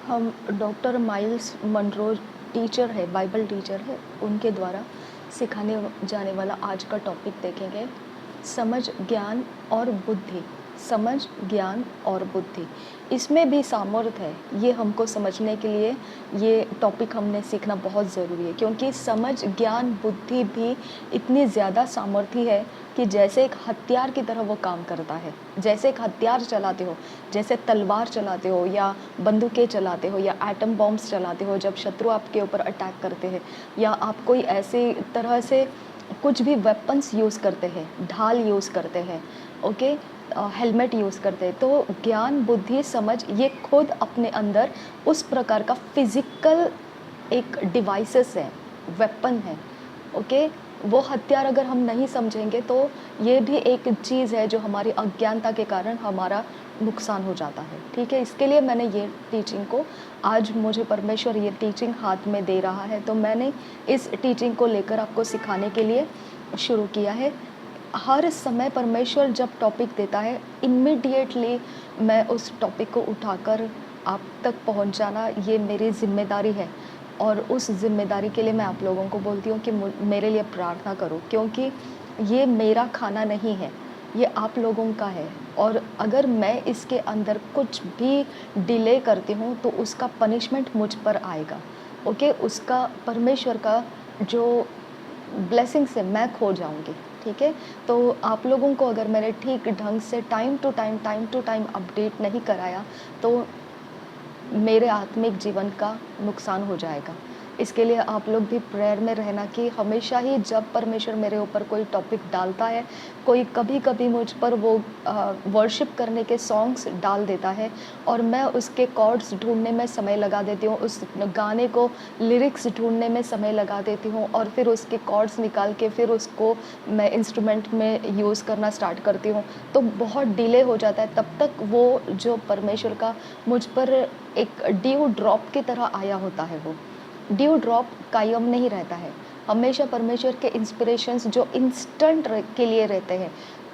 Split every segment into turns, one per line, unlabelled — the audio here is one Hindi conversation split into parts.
हम डॉक्टर माइल्स मनरो टीचर है, बाइबल टीचर है, उनके द्वारा सिखाने जाने वाला आज का टॉपिक देखेंगे। समझ, ज्ञान और बुद्धि। समझ, ज्ञान और बुद्धि, इसमें भी सामर्थ्य है। ये हमको समझने के लिए ये टॉपिक हमने सीखना बहुत ज़रूरी है, क्योंकि समझ, ज्ञान, बुद्धि भी इतनी ज़्यादा सामर्थ्य है कि जैसे एक हथियार की तरह वो काम करता है। जैसे एक हथियार चलाते हो, जैसे तलवार चलाते हो या बंदूकें चलाते हो या एटम बॉम्ब्स चलाते हो, जब शत्रु आपके ऊपर अटैक करते हैं, या आप कोई ऐसी तरह से कुछ भी वेपन्स यूज़ करते हैं, ढाल यूज़ करते हैं, ओके, हेलमेट यूज़ करते हैं, तो ज्ञान, बुद्धि, समझ ये खुद अपने अंदर उस प्रकार का फिज़िकल एक डिवाइसेस है, वेपन है, ओके। वो हथियार अगर हम नहीं समझेंगे तो ये भी एक चीज़ है जो हमारी अज्ञानता के कारण हमारा नुकसान हो जाता है, ठीक है। इसके लिए मैंने ये टीचिंग को, आज मुझे परमेश्वर ये टीचिंग हाथ में दे रहा है, तो मैंने इस टीचिंग को लेकर आपको सिखाने के लिए शुरू किया है। हर समय परमेश्वर जब टॉपिक देता है, इमीडिएटली मैं उस टॉपिक को उठाकर आप तक पहुंचाना ये मेरी ज़िम्मेदारी है। और उस ज़िम्मेदारी के लिए मैं आप लोगों को बोलती हूँ कि मेरे लिए प्रार्थना करो, क्योंकि ये मेरा खाना नहीं है, ये आप लोगों का है। और अगर मैं इसके अंदर कुछ भी डिले करती हूँ तो उसका पनिशमेंट मुझ पर आएगा, ओके। उसका, परमेश्वर का जो ब्लेसिंग्स है, मैं खो जाऊँगी, ठीक है। तो आप लोगों को अगर मैंने ठीक ढंग से टाइम टू टाइम अपडेट नहीं कराया तो मेरे आत्मिक जीवन का नुकसान हो जाएगा। इसके लिए आप लोग भी प्रेयर में रहना कि हमेशा ही जब परमेश्वर मेरे ऊपर कोई टॉपिक डालता है, कोई कभी-कभी मुझ पर वो वर्शिप करने के सॉन्ग्स डाल देता है और मैं उसके कॉर्ड्स ढूँढने में समय लगा देती हूँ, उस गाने को लिरिक्स ढूँढने में समय लगा देती हूँ और फिर उसके कॉर्ड्स निकाल के फिर उसको मैं इंस्ट्रूमेंट में यूज़ करना स्टार्ट करती हूँ, तो बहुत डिले हो जाता है। तब तक वो जो परमेश्वर का मुझ पर एक ड्यू ड्रॉप की तरह आया होता है, वो ड्यू ड्रॉप कायम नहीं रहता है। हमेशा परमेश्वर के इंस्पिरेशंस जो इंस्टेंट के लिए रहते हैं,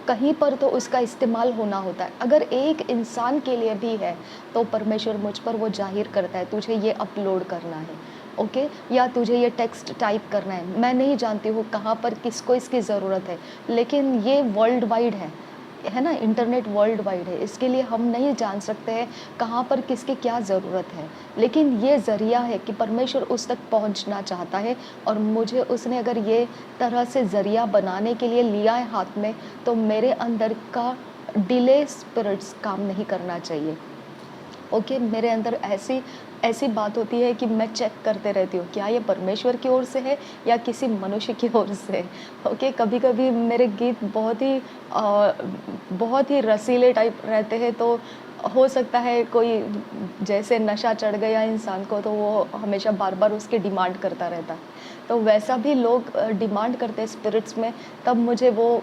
कहीं पर तो उसका इस्तेमाल होना होता है। अगर एक इंसान के लिए भी है तो परमेश्वर मुझ पर वो जाहिर करता है, तुझे ये अपलोड करना है, ओके, या तुझे ये टेक्स्ट टाइप करना है। मैं नहीं जानती हूँ कहाँ पर किसको इसकी ज़रूरत है, लेकिन ये वर्ल्ड वाइड है ना, इंटरनेट वर्ल्ड वाइड है। इसके लिए हम नहीं जान सकते हैं कहाँ पर किसकी क्या ज़रूरत है, लेकिन ये ज़रिया है कि परमेश्वर उस तक पहुँचना चाहता है और मुझे उसने अगर ये तरह से ज़रिया बनाने के लिए लिया है हाथ में, तो मेरे अंदर का डिले स्पिरिट्स काम नहीं करना चाहिए, ओके। मेरे अंदर ऐसी ऐसी बात होती है कि मैं चेक करते रहती हूँ, क्या ये परमेश्वर की ओर से है या किसी मनुष्य की ओर से है, ओके। कभी-कभी मेरे गीत बहुत ही रसीले टाइप रहते हैं, तो हो सकता है कोई, जैसे नशा चढ़ गया इंसान को तो वो हमेशा बार-बार उसकी डिमांड करता रहता है। तो वैसा भी लोग डिमांड करते हैं स्पिरिट्स में, तब मुझे वो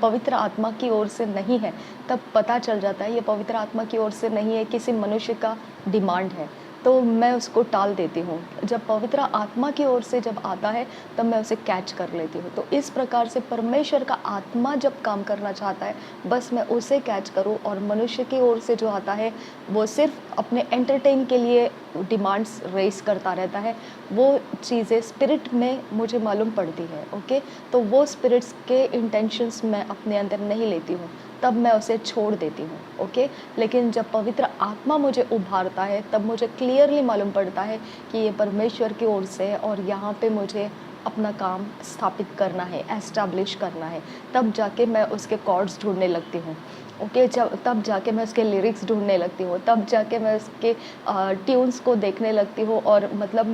पवित्र आत्मा की ओर से नहीं है, तब पता चल जाता है ये पवित्र आत्मा की ओर से नहीं है, किसी मनुष्य का डिमांड है, तो मैं उसको टाल देती हूँ। जब पवित्र आत्मा की ओर से जब आता है, तब मैं उसे कैच कर लेती हूँ। तो इस प्रकार से परमेश्वर का आत्मा जब काम करना चाहता है, बस मैं उसे कैच करूँ, और मनुष्य की ओर से जो आता है, वो सिर्फ़ अपने एंटरटेन के लिए डिमांड्स रेज़ करता रहता है। वो चीज़ें स्पिरिट में मुझे मालूम पड़ती है, ओके। तो वो स्पिरिट्स के इंटेंशंस मैं अपने अंदर नहीं लेती हूँ, तब मैं उसे छोड़ देती हूँ, ओके। लेकिन जब पवित्र आत्मा मुझे उभारता है, तब मुझे क्लियरली मालूम पड़ता है कि ये परमेश्वर की ओर से है और यहाँ पे मुझे अपना काम स्थापित करना है, एस्टैब्लिश करना है। तब जाके मैं उसके कॉर्ड्स ढूँढने लगती हूँ, ओके। जब तब जाके मैं उसके लिरिक्स ढूँढने लगती हूँ, तब जाके मैं उसके ट्यून्स को देखने लगती हूँ, और मतलब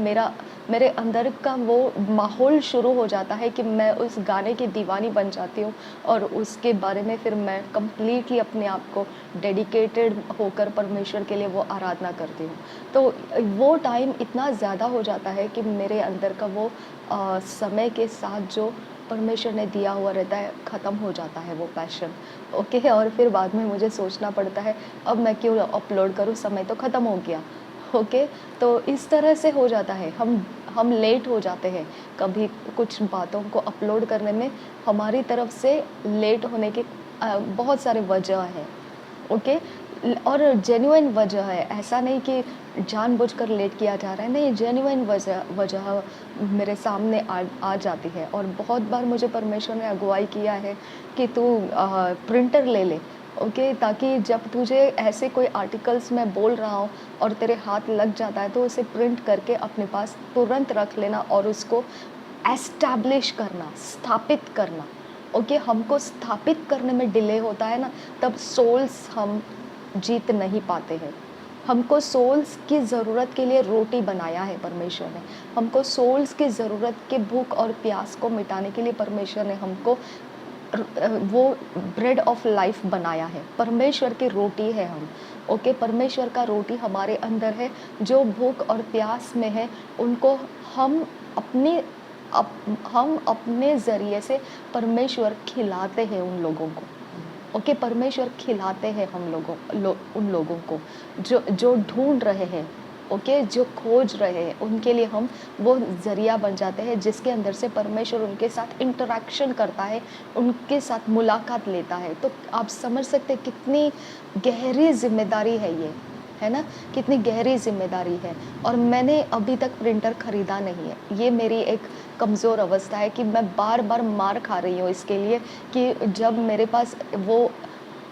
मेरे अंदर का वो माहौल शुरू हो जाता है कि मैं उस गाने की दीवानी बन जाती हूँ, और उसके बारे में फिर मैं कंप्लीटली अपने आप को डेडिकेटेड होकर परमेश्वर के लिए वो आराधना करती हूँ। तो वो टाइम इतना ज़्यादा हो जाता है कि मेरे अंदर का वो समय के साथ जो परमेश्वर ने दिया हुआ रहता है, ख़त्म हो जाता है वो पैशन, ओके। और फिर बाद में मुझे सोचना पड़ता है, अब मैं क्यों अपलोड करूँ, समय तो ख़त्म हो गया, ओके। तो इस तरह से हो जाता है, हम लेट हो जाते हैं कभी कुछ बातों को अपलोड करने में। हमारी तरफ से लेट होने के बहुत सारे वजह हैं, ओके। और जेन्युइन वजह है, ऐसा नहीं कि जानबूझकर लेट किया जा रहा है, नहीं, जेन्युइन वजह वजह मेरे सामने आ जाती है। और बहुत बार मुझे परमेश्वर ने अगुवाई किया है कि तू प्रिंटर ले ले, ओके, ताकि जब तुझे ऐसे कोई आर्टिकल्स मैं बोल रहा हूँ और तेरे हाथ लग जाता है, तो उसे प्रिंट करके अपने पास तुरंत रख लेना और उसको एस्टैब्लिश करना, स्थापित करना। ओके, हमको स्थापित करने में डिले होता है ना, तब सोल्स हम जीत नहीं पाते हैं। हमको सोल्स की ज़रूरत के लिए रोटी बनाया है परमेश्वर ने। हमको सोल्स की ज़रूरत के भूख और प्यास को मिटाने के लिए परमेश्वर ने हमको वो ब्रेड ऑफ लाइफ बनाया है। परमेश्वर की रोटी है हम। ओके, परमेश्वर का रोटी हमारे अंदर है। जो भूख और प्यास में है, उनको हम अपने हम अपने ज़रिए से परमेश्वर खिलाते हैं उन लोगों को। ओके, परमेश्वर खिलाते हैं हम उन लोगों को जो जो ढूंढ रहे हैं। ओके, जो खोज रहे हैं, उनके लिए हम वो ज़रिया बन जाते हैं, जिसके अंदर से परमेश्वर उनके साथ इंटरेक्शन करता है, उनके साथ मुलाकात लेता है। तो आप समझ सकते हैं कितनी गहरी जिम्मेदारी है ये, है ना? कितनी गहरी जिम्मेदारी है। और मैंने अभी तक प्रिंटर खरीदा नहीं है। ये मेरी एक कमज़ोर अवस्था है कि मैं बार बार मार खा रही हूँ इसके लिए, कि जब मेरे पास वो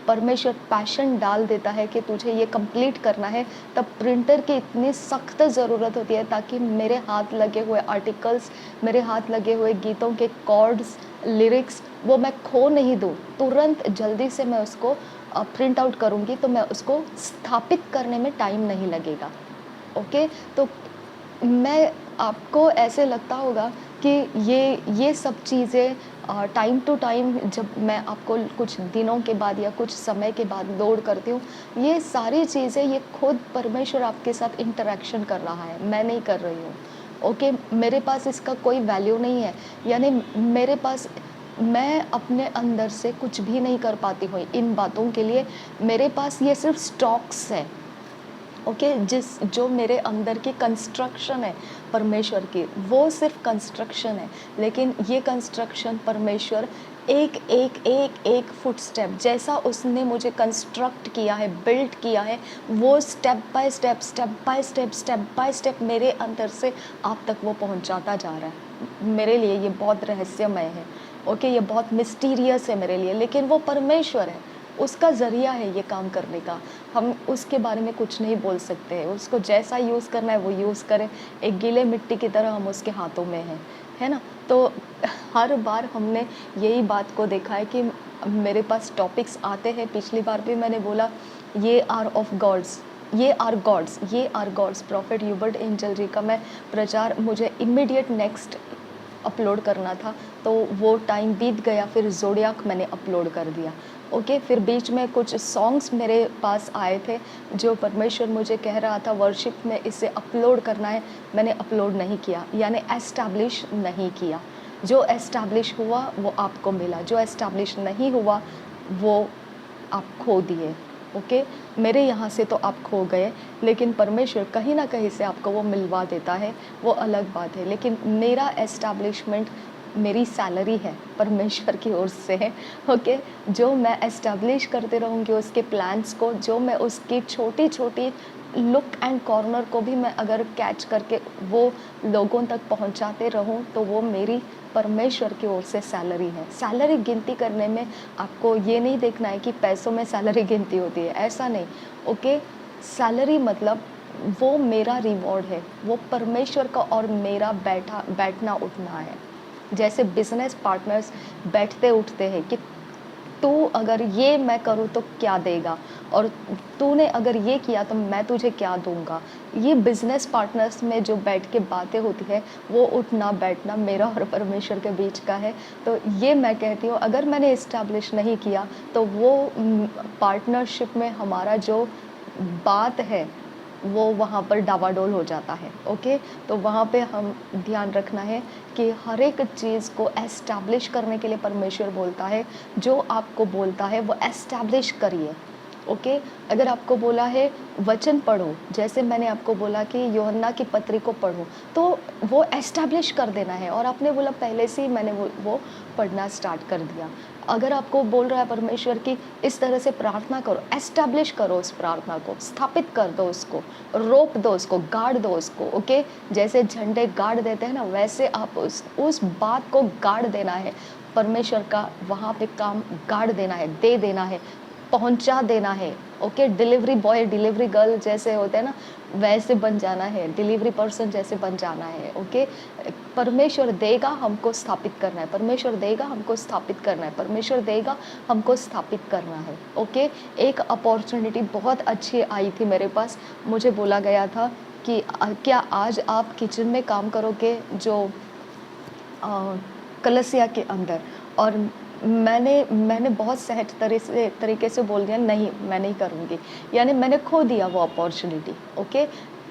परमेश्वर पैशन डाल देता है कि तुझे ये कंप्लीट करना है, तब प्रिंटर की इतनी सख्त ज़रूरत होती है, ताकि मेरे हाथ लगे हुए आर्टिकल्स, मेरे हाथ लगे हुए गीतों के कॉर्ड्स, लिरिक्स, वो मैं खो नहीं दूँ। तुरंत जल्दी से मैं उसको प्रिंट आउट करूँगी, तो मैं उसको स्थापित करने में टाइम नहीं लगेगा। ओके, तो मैं आपको ऐसे लगता होगा कि ये सब चीज़ें टाइम टू टाइम जब मैं आपको कुछ दिनों के बाद या कुछ समय के बाद लोड करती हूँ, ये सारी चीज़ें ये खुद परमेश्वर आपके साथ इंटरेक्शन कर रहा है, मैं नहीं कर रही हूँ। ओके, मेरे पास इसका कोई वैल्यू नहीं है, यानी मेरे पास, मैं अपने अंदर से कुछ भी नहीं कर पाती हूँ इन बातों के लिए। मेरे पास ये सिर्फ स्टॉक्स है। ओके, जो मेरे अंदर की कंस्ट्रक्शन है परमेश्वर की, वो सिर्फ कंस्ट्रक्शन है, लेकिन ये कंस्ट्रक्शन परमेश्वर एक फुटस्टेप जैसा उसने मुझे कंस्ट्रक्ट किया है, बिल्ड किया है, वो स्टेप बाय स्टेप मेरे अंदर से आप तक वो पहुंचाता जा रहा है। मेरे लिए ये बहुत रहस्यमय है। ओके, ये बहुत मिस्टीरियस है मेरे लिए, लेकिन वो परमेश्वर है, उसका ज़रिया है ये काम करने का। हम उसके बारे में कुछ नहीं बोल सकते हैं, उसको जैसा यूज़ करना है वो यूज़ करें। एक गीले मिट्टी की तरह हम उसके हाथों में हैं, है ना? तो हर बार हमने यही बात को देखा है कि मेरे पास टॉपिक्स आते हैं। पिछली बार भी मैंने बोला, ये आर ऑफ गॉड्स, ये are gods. Prophet Hubert Angel ji का मैं प्रचार, मुझे इमीडिएट नेक्स्ट अपलोड करना था, तो वो टाइम बीत गया, फिर ज़ोडियाक मैंने अपलोड कर दिया। ओके, फिर बीच में कुछ सॉन्ग्स मेरे पास आए थे, जो परमेश्वर मुझे कह रहा था वर्शिप में इसे अपलोड करना है, मैंने अपलोड नहीं किया, यानी एस्टैब्लिश नहीं किया। जो एस्टैब्लिश हुआ वो आपको मिला, जो एस्टैब्लिश नहीं हुआ वो आप खो दिए। ओके, मेरे यहाँ से तो आप खो गए, लेकिन परमेश्वर कहीं ना कहीं से आपको वो मिलवा देता है, वो अलग बात है। लेकिन मेरा एस्टैब्लिशमेंट मेरी सैलरी है, परमेश्वर की ओर से है। ओके, जो मैं एस्टैब्लिश करते रहूँगी उसके प्लान्स को, जो मैं उसकी छोटी छोटी लुक एंड कॉर्नर को भी मैं अगर कैच करके वो लोगों तक पहुंचाते रहूं, तो वो मेरी परमेश्वर की ओर से सैलरी है। सैलरी गिनती करने में आपको ये नहीं देखना है कि पैसों में सैलरी गिनती होती है, ऐसा नहीं। ओके, सैलरी मतलब वो मेरा रिवॉर्ड है, वो परमेश्वर का और मेरा बैठना उठना है। जैसे बिजनेस पार्टनर्स बैठते उठते हैं कि तू अगर ये मैं करूँ तो क्या देगा, और तूने अगर ये किया तो मैं तुझे क्या दूंगा। ये बिजनेस पार्टनर्स में जो बैठ के बातें होती है, वो उठना बैठना मेरा और परमेश्वर के बीच का है। तो ये मैं कहती हूँ, अगर मैंने इस्टेब्लिश नहीं किया तो वो पार्टनरशिप में हमारा जो बात है वो वहाँ पर डावाडोल हो जाता है। ओके, तो वहाँ पे हम ध्यान रखना है कि हर एक चीज़ को एस्टैब्लिश करने के लिए परमेश्वर बोलता है, जो आपको बोलता है वो एस्टैब्लिश करिए। ओके। अगर आपको बोला है वचन पढ़ो, जैसे मैंने आपको बोला कि यूहन्ना की पत्री को पढ़ो, तो वो एस्टैब्लिश कर देना है और आपने बोला पहले से ही मैंने वो पढ़ना स्टार्ट कर दिया। अगर आपको बोल रहा है परमेश्वर कि इस तरह से प्रार्थना करो, एस्टैब्लिश करो उस प्रार्थना को, स्थापित कर दो उसको, रोप दो उसको, गाड़ दो उसको, ओके। जैसे झंडे गाड़ देते हैं ना, वैसे आप उस बात को गाड़ देना है। परमेश्वर का वहाँ पे काम गाड़ देना है, दे देना है, पहुँचा देना है, okay. Delivery boy, delivery girl जैसे होते हैं ना, वैसे बन जाना है, डिलीवरी पर्सन जैसे बन जाना है, ओके। परमेश्वर देगा, हमको स्थापित करना है, परमेश्वर देगा, हमको स्थापित करना है, परमेश्वर देगा, हमको स्थापित करना है, ओके। एक अपॉर्चुनिटी बहुत अच्छी आई थी मेरे पास, मुझे बोला गया था कि क्या आज आप किचन में काम करोगे, जो अ, कलसिया के अंदर। और मैंने बहुत सहज तरीके से बोल दिया, नहीं मैं नहीं करूँगी। यानी मैंने खो दिया वो अपॉर्चुनिटी, ओके।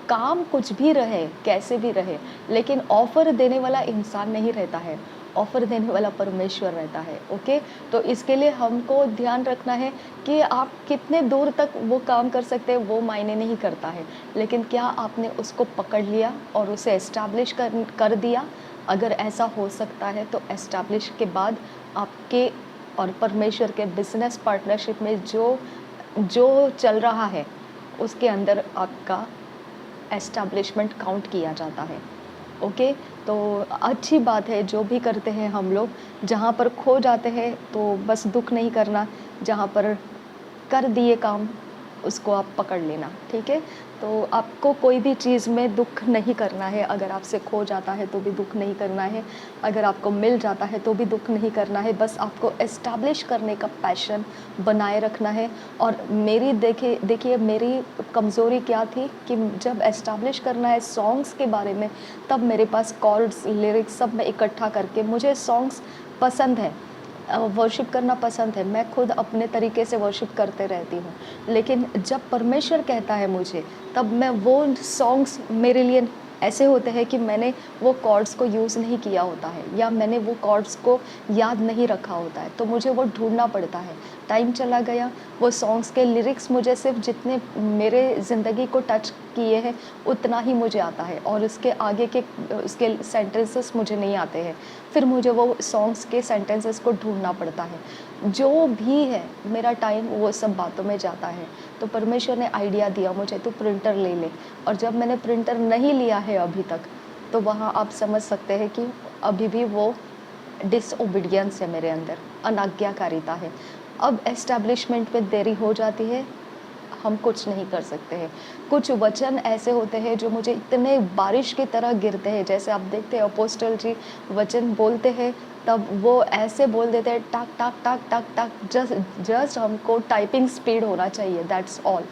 काम कुछ भी रहे, कैसे भी रहे, लेकिन ऑफ़र देने वाला इंसान नहीं रहता है, ऑफ़र देने वाला परमेश्वर रहता है, ओके। तो इसके लिए हमको ध्यान रखना है कि आप कितने दूर तक वो काम कर सकते हैं, वो मायने नहीं करता है, लेकिन क्या आपने उसको पकड़ लिया और उसे एस्टैब्लिश कर दिया। अगर ऐसा हो सकता है तो एस्टैब्लिश के बाद आपके और परमेश्वर के बिज़नेस पार्टनरशिप में जो जो चल रहा है, उसके अंदर आपका एस्टैब्लिशमेंट काउंट किया जाता है, ओके। तो अच्छी बात है जो भी करते हैं हम लोग, जहाँ पर खो जाते हैं तो बस दुःख नहीं करना, जहाँ पर कर दिए काम, उसको आप पकड़ लेना, ठीक है? तो आपको कोई भी चीज़ में दुःख नहीं करना है, अगर आपसे खो जाता है तो भी दुःख नहीं करना है, अगर आपको मिल जाता है तो भी दुःख नहीं करना है, बस आपको एस्टैब्लिश करने का पैशन बनाए रखना है। और मेरी देखिए मेरी कमज़ोरी क्या थी कि जब एस्टैब्लिश करना है सॉन्ग्स के बारे में, तब मेरे पास कॉर्ड्स, लिरिक्स सब मैं इकट्ठा करके, मुझे सॉन्ग्स पसंद है, वर्शिप करना पसंद है, मैं खुद अपने तरीके से वर्शिप करते रहती हूँ। लेकिन जब परमेश्वर कहता है मुझे, तब मैं वो सॉन्ग्स मेरे लिए ऐसे होते हैं कि मैंने वो कॉर्ड्स को यूज़ नहीं किया होता है, या मैंने वो कॉर्ड्स को याद नहीं रखा होता है, तो मुझे वो ढूँढना पड़ता है। टाइम चला गया, वो सॉन्ग्स के लिरिक्स मुझे सिर्फ़ जितने मेरे ज़िंदगी को टच किए हैं, उतना ही मुझे आता है, और उसके आगे के उसके सेंटेंसेस मुझे नहीं आते हैं। फिर मुझे वो सॉन्ग्स के सेंटेंसेस को ढूँढना पड़ता है। जो भी है, मेरा टाइम वो सब बातों में जाता है। तो परमेश्वर ने आइडिया दिया मुझे, तू प्रिंटर ले ले, और जब मैंने प्रिंटर नहीं लिया है अभी तक, तो वहाँ आप समझ सकते हैं कि अभी भी वो डिसओबीडियंस है मेरे अंदर, अनाज्ञाकारिता है। अब एस्टैब्लिशमेंट में देरी हो जाती है, हम कुछ नहीं कर सकते हैं। कुछ वचन ऐसे होते हैं जो मुझे इतने बारिश की तरह गिरते हैं, जैसे आप देखते हैं अपोस्टल जी वचन बोलते हैं, तब वो ऐसे बोल देते हैं, टक टक टक टक टक, जस्ट जस्ट हमको टाइपिंग स्पीड होना चाहिए, दैट्स ऑल,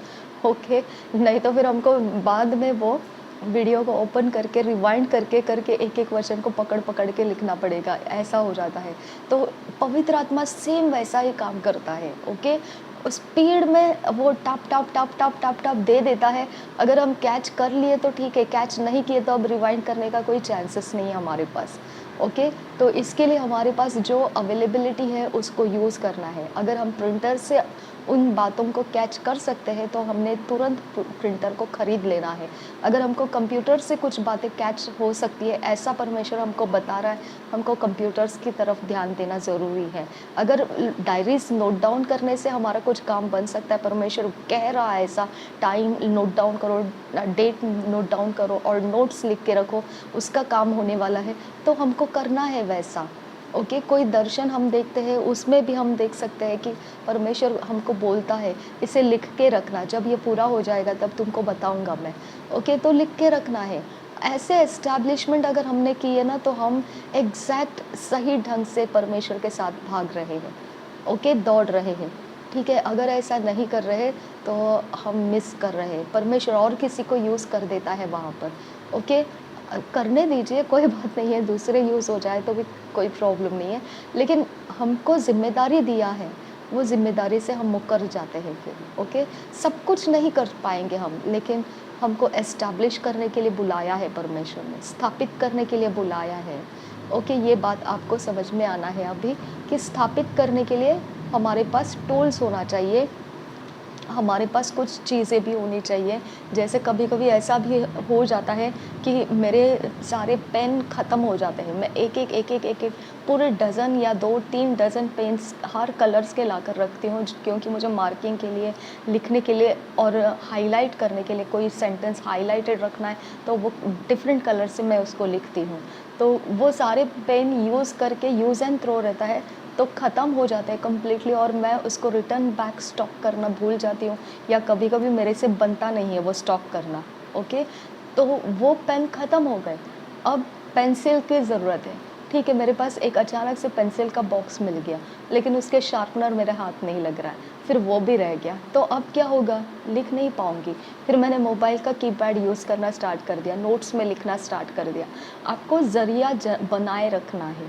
ओके। नहीं तो फिर हमको बाद में वो वीडियो को ओपन करके रिवाइंड करके करके एक एक वचन को पकड़ पकड़ के लिखना पड़ेगा, ऐसा हो जाता है। तो पवित्र आत्मा सेम वैसा ही काम करता है, ओके। स्पीड में वो टप टप टप टप टप टप दे देता है। अगर हम कैच कर लिए तो ठीक है, कैच नहीं किए तो अब रिवाइंड करने का कोई चांसेस नहीं है हमारे पास, ओके। तो इसके लिए हमारे पास जो अवेलेबिलिटी है उसको यूज़ करना है। अगर हम प्रिंटर से उन बातों को कैच कर सकते हैं तो हमने तुरंत प्रिंटर को ख़रीद लेना है। अगर हमको कंप्यूटर से कुछ बातें कैच हो सकती है, ऐसा परमेश्वर हमको बता रहा है, हमको कंप्यूटर्स की तरफ ध्यान देना ज़रूरी है। अगर डायरीज़ नोट डाउन करने से हमारा कुछ काम बन सकता है, परमेश्वर कह रहा है ऐसा, टाइम नोट डाउन करो, डेट नोट डाउन करो और नोट्स लिख के रखो, उसका काम होने वाला है, तो हमको करना है वैसा, ओके। कोई दर्शन हम देखते हैं, उसमें भी हम देख सकते हैं कि परमेश्वर हमको बोलता है, इसे लिख के रखना, जब ये पूरा हो जाएगा तब तुमको बताऊंगा मैं, ओके। तो लिख के रखना है। ऐसे एस्टैब्लिशमेंट अगर हमने की है ना, तो हम एग्जैक्ट सही ढंग से परमेश्वर के साथ भाग रहे हैं, ओके, दौड़ रहे हैं, ठीक है। अगर ऐसा नहीं कर रहे तो हम मिस कर रहे हैं, परमेश्वर और किसी को यूज़ कर देता है वहाँ पर, ओके। करने दीजिए, कोई बात नहीं है, दूसरे यूज़ हो जाए तो भी कोई प्रॉब्लम नहीं है, लेकिन हमको ज़िम्मेदारी दिया है, वो ज़िम्मेदारी से हम मुकर जाते हैं फिर, ओके। सब कुछ नहीं कर पाएँगे हम, लेकिन हमको एस्टैब्लिश करने के लिए बुलाया है परमेश्वर ने, स्थापित करने के लिए बुलाया है, ओके। ये बात आपको समझ में आना है अभी कि स्थापित करने के लिए हमारे पास टूल्स होना चाहिए, हमारे पास कुछ चीज़ें भी होनी चाहिए। जैसे कभी-कभी ऐसा भी हो जाता है कि मेरे सारे पेन ख़त्म हो जाते हैं। मैं एक-एक पूरे डज़न या 2-3 डज़न पेन्स हर कलर्स के लाकर रखती हूँ, क्योंकि मुझे मार्किंग के लिए, लिखने के लिए और हाइलाइट करने के लिए कोई सेंटेंस हाइलाइटेड रखना है, तो वो डिफरेंट कलर से मैं उसको लिखती हूँ। तो वो सारे पेन यूज़ करके यूज़ एंड थ्रो रहता है, तो ख़त्म हो जाते हैं कंप्लीटली और मैं उसको रिटर्न बैक स्टॉक करना भूल जाती हूँ, या कभी-कभी मेरे से बनता नहीं है वो स्टॉक करना, ओके? तो वो पेन ख़त्म हो गए, अब पेंसिल की ज़रूरत है। ठीक है, मेरे पास एक अचानक से पेंसिल का बॉक्स मिल गया, लेकिन उसके शार्पनर मेरे हाथ नहीं लग रहा है, फिर वो भी रह गया, तो अब क्या होगा? लिख नहीं पाऊँगी। फिर मैंने मोबाइल का कीपैड यूज़ करना स्टार्ट कर दिया, नोट्स में लिखना स्टार्ट कर दिया। आपको ज़रिया बनाए रखना है,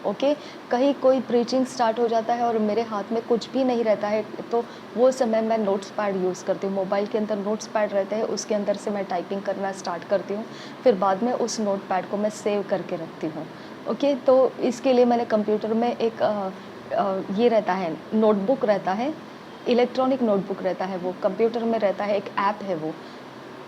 ओके? कहीं कोई प्रीचिंग स्टार्ट हो जाता है और मेरे हाथ में कुछ भी नहीं रहता है, तो वो समय मैं नोट्स पैड यूज़ करती हूँ। मोबाइल के अंदर नोट्स पैड रहते हैं, उसके अंदर से मैं टाइपिंग करना स्टार्ट करती हूँ, फिर बाद में उस नोट पैड को मैं सेव करके रखती हूँ, ओके? तो इसके लिए मैंने कंप्यूटर में एक ये रहता है, नोटबुक रहता है, इलेक्ट्रॉनिक नोटबुक रहता है, वो कंप्यूटर में रहता है, एक ऐप है वो,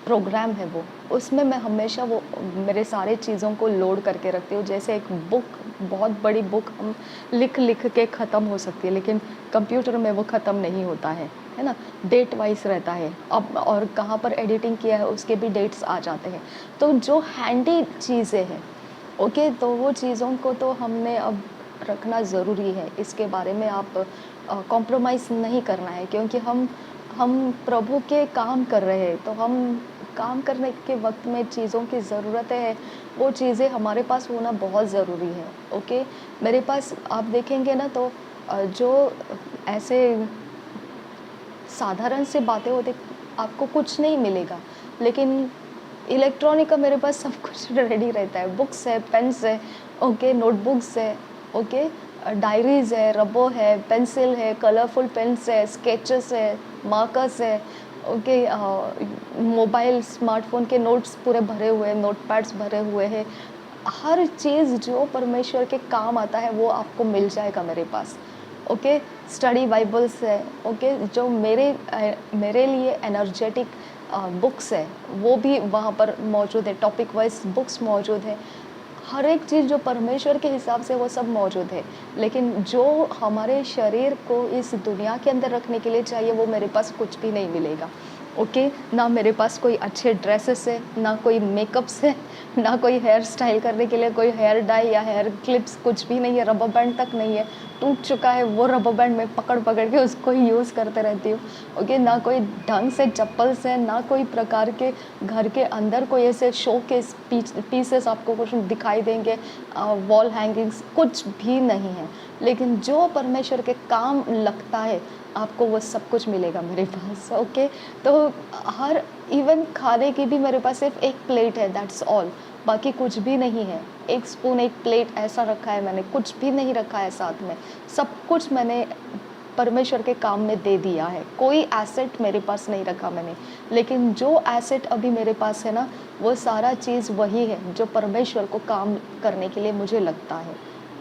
प्रोग्राम है वो, उसमें मैं हमेशा वो मेरे सारे चीज़ों को लोड करके रखती हूँ। जैसे एक बुक, बहुत बड़ी बुक हम लिख-लिख के ख़त्म हो सकती है, लेकिन कंप्यूटर में वो ख़त्म नहीं होता है ना? डेट वाइज़ रहता है, अब और कहाँ पर एडिटिंग किया है उसके भी डेट्स आ जाते हैं। तो जो हैंडी चीज़ें हैं, ओके, तो वो चीज़ों को तो हमने अब रखना ज़रूरी है। इसके बारे में आप कॉम्प्रोमाइज़ नहीं करना है, क्योंकि हम प्रभु के काम कर रहे हैं, तो हम काम करने के वक़्त में चीज़ों की ज़रूरतें हैं, वो चीज़ें हमारे पास होना बहुत ज़रूरी है, ओके? मेरे पास आप देखेंगे ना, तो जो ऐसे साधारण सी बातें होती, आपको कुछ नहीं मिलेगा, लेकिन इलेक्ट्रॉनिक का मेरे पास सब कुछ रेडी रहता है। बुक्स है, पेन्स है, ओके, नोटबुक्स है, ओके, डायरीज़ है, रबर है, पेंसिल है, कलरफुल पेन्स है, स्केचेस है, मार्कर्स है, ओके, मोबाइल स्मार्टफ़ोन के नोट्स पूरे भरे हुए हैं, नोटपैड्स भरे हुए हैं। हर चीज़ जो परमेश्वर के काम आता है वो आपको मिल जाएगा मेरे पास, ओके? स्टडी बाइबल्स है, ओके, जो मेरे लिए एनर्जेटिक बुक्स है, वो भी वहाँ पर मौजूद है, टॉपिक वाइज़ बुक्स मौजूद है। हर एक चीज़ जो परमेश्वर के हिसाब से वो सब मौजूद है, लेकिन जो हमारे शरीर को इस दुनिया के अंदर रखने के लिए चाहिए, वो मेरे पास कुछ भी नहीं मिलेगा, ओके? ना मेरे पास कोई अच्छे ड्रेसेस है, ना कोई मेकअप्स है, ना कोई हेयर स्टाइल करने के लिए कोई हेयर डाई या हेयर क्लिप्स, कुछ भी नहीं है, रबर बैंड तक नहीं है, टूट चुका है वो रबर बैंड, मैं पकड़-पकड़ के उसको ही यूज़ करते रहती हूँ, ओके? ना कोई ढंग से चप्पल्स है, ना कोई प्रकार के घर के अंदर कोई ऐसे शो के पीसेस आपको कुछ दिखाई देंगे, वॉल हैंगिंग्स कुछ भी नहीं है। लेकिन जो परमेश्वर के काम लगता है, आपको वो सब कुछ मिलेगा मेरे पास, ओके? तो हर इवन खाने की भी मेरे पास सिर्फ़ एक प्लेट है, दैट्स ऑल, बाकी कुछ भी नहीं है। एक स्पून, एक प्लेट ऐसा रखा है मैंने, कुछ भी नहीं रखा है साथ में। सब कुछ मैंने परमेश्वर के काम में दे दिया है। कोई एसेट मेरे पास नहीं रखा मैंने, लेकिन जो एसेट अभी मेरे पास है ना, वो सारा चीज़ वही है जो परमेश्वर को काम करने के लिए मुझे लगता है,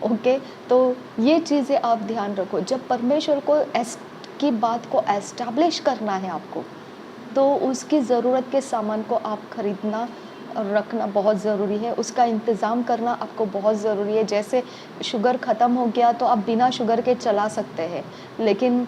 ओके? तो ये चीज़ें आप ध्यान रखो, जब परमेश्वर को की बात को एस्टैब्लिश करना है आपको, तो उसकी ज़रूरत के सामान को आप खरीदना और रखना बहुत ज़रूरी है, उसका इंतज़ाम करना आपको बहुत ज़रूरी है। जैसे शुगर ख़त्म हो गया तो आप बिना शुगर के चला सकते हैं, लेकिन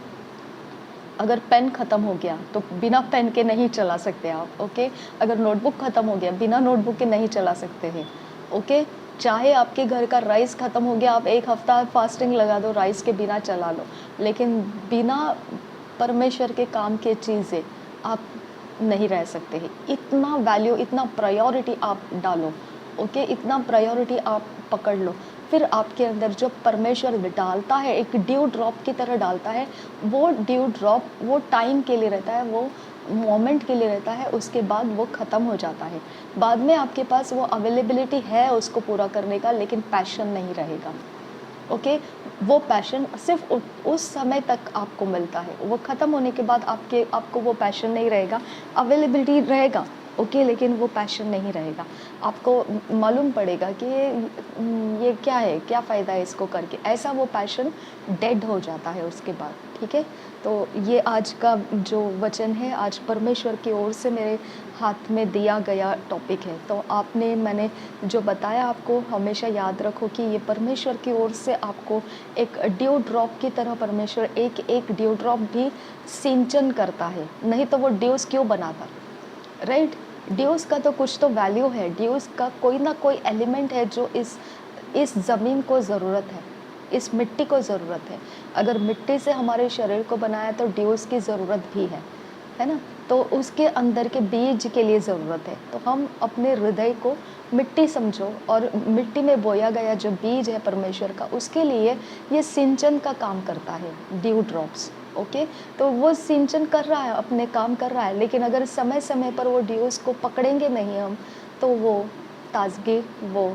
अगर पेन ख़त्म हो गया तो बिना पेन के नहीं चला सकते आप, ओके? अगर नोटबुक ख़त्म हो गया, बिना नोटबुक के नहीं चला सकते हैं, ओके? चाहे आपके घर का राइस ख़त्म हो गया, आप 1 हफ़्ता फास्टिंग लगा दो, राइस के बिना चला लो, लेकिन बिना परमेश्वर के काम की चीज़ें आप नहीं रह सकते हैं। इतना वैल्यू, इतना प्रायोरिटी आप डालो, ओके? इतना प्रायोरिटी आप पकड़ लो, फिर आपके अंदर जो परमेश्वर डालता है, एक ड्यू ड्रॉप की तरह डालता है, वो ड्यू ड्रॉप वो टाइम के लिए रहता है, वो मोमेंट के लिए रहता है, उसके बाद वो ख़त्म हो जाता है। बाद में आपके पास वो अवेलेबिलिटी है उसको पूरा करने का, लेकिन पैशन नहीं रहेगा, ओके? वो पैशन सिर्फ़ उस समय तक आपको मिलता है, वो ख़त्म होने के बाद आपको वो पैशन नहीं रहेगा, अवेलेबिलिटी रहेगा, ओके, लेकिन वो पैशन नहीं रहेगा। आपको मालूम पड़ेगा कि ये क्या है, क्या फ़ायदा है इसको करके, ऐसा वो पैशन डेड हो जाता है उसके बाद, ठीक है? तो ये आज का जो वचन है, आज परमेश्वर की ओर से मेरे हाथ में दिया गया टॉपिक है। तो मैंने जो बताया आपको हमेशा याद रखो कि ये परमेश्वर की ओर से आपको एक ड्यू ड्रॉप की तरह परमेश्वर एक ड्यू ड्रॉप भी सिंचन करता है, नहीं तो वो ड्यूस क्यों बनाता, राइट? ड्यूस का तो कुछ तो वैल्यू है, ड्यूस का कोई ना कोई एलिमेंट है जो इस ज़मीन को ज़रूरत है, इस मिट्टी को ज़रूरत है। अगर मिट्टी से हमारे शरीर को बनाया तो ड्यूस की ज़रूरत भी है ना? तो उसके अंदर के बीज के लिए ज़रूरत है। तो हम अपने हृदय को मिट्टी समझो, और मिट्टी में बोया गया जो बीज है परमेश्वर का, उसके लिए ये सिंचन का काम करता है, ड्यू ड्रॉप्स। ओके, तो वो सिंचन कर रहा है, अपने काम कर रहा है, लेकिन अगर समय समय पर वो ड्यूस को पकड़ेंगे नहीं हम, तो वो ताजगी, वो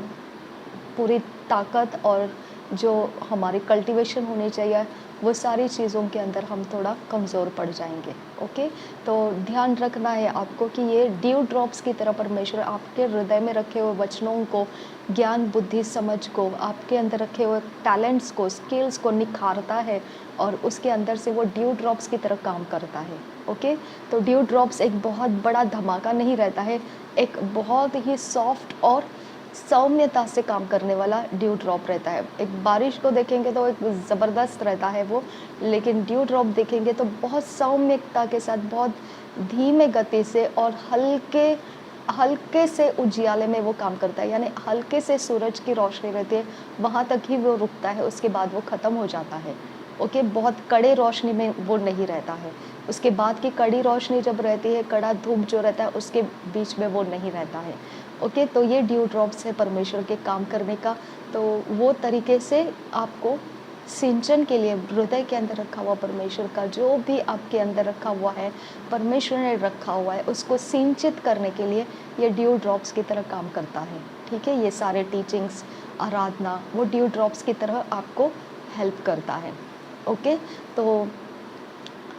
पूरी ताकत और जो हमारी कल्टीवेशन होनी चाहिए, वो सारी चीज़ों के अंदर हम थोड़ा कमज़ोर पड़ जाएंगे। ओके, तो ध्यान रखना है आपको कि ये ड्यू ड्रॉप्स की तरह परमेश्वर आपके हृदय में रखे हुए वचनों को, ज्ञान बुद्धि समझ को, आपके अंदर रखे हुए टैलेंट्स को, स्किल्स को निखारता है, और उसके अंदर से वो ड्यू ड्रॉप्स की तरह काम करता है। ओके, तो ड्यू ड्रॉप्स एक बहुत बड़ा धमाका नहीं रहता है, एक बहुत ही सॉफ्ट और सौम्यता से काम करने वाला ड्यू ड्रॉप रहता है। एक बारिश को देखेंगे तो एक ज़बरदस्त रहता है वो, लेकिन ड्यू ड्रॉप देखेंगे तो बहुत सौम्यता के साथ, बहुत धीमे गति से और हल्के हल्के से उजियाले में वो काम करता है, यानी हल्के से सूरज की रोशनी रहती है, वहाँ तक ही वो रुकता है, उसके बाद वो ख़त्म हो जाता है। ओके, बहुत कड़े रोशनी में वो नहीं रहता है, उसके बाद की कड़ी रोशनी जब रहती है, कड़ा धूप जो रहता है, उसके बीच में वो नहीं रहता है। ओके, तो ये ड्यू ड्रॉप्स है परमेश्वर के काम करने का। तो वो तरीके से आपको सिंचन के लिए हृदय के अंदर रखा हुआ परमेश्वर का जो भी आपके अंदर रखा हुआ है, परमेश्वर ने रखा हुआ है, उसको सिंचित करने के लिए ये ड्यू ड्रॉप्स की तरह काम करता है। ठीक है, ये सारे टीचिंग्स, आराधना, वो ड्यू ड्रॉप्स की तरह आपको हेल्प करता है। ओके, तो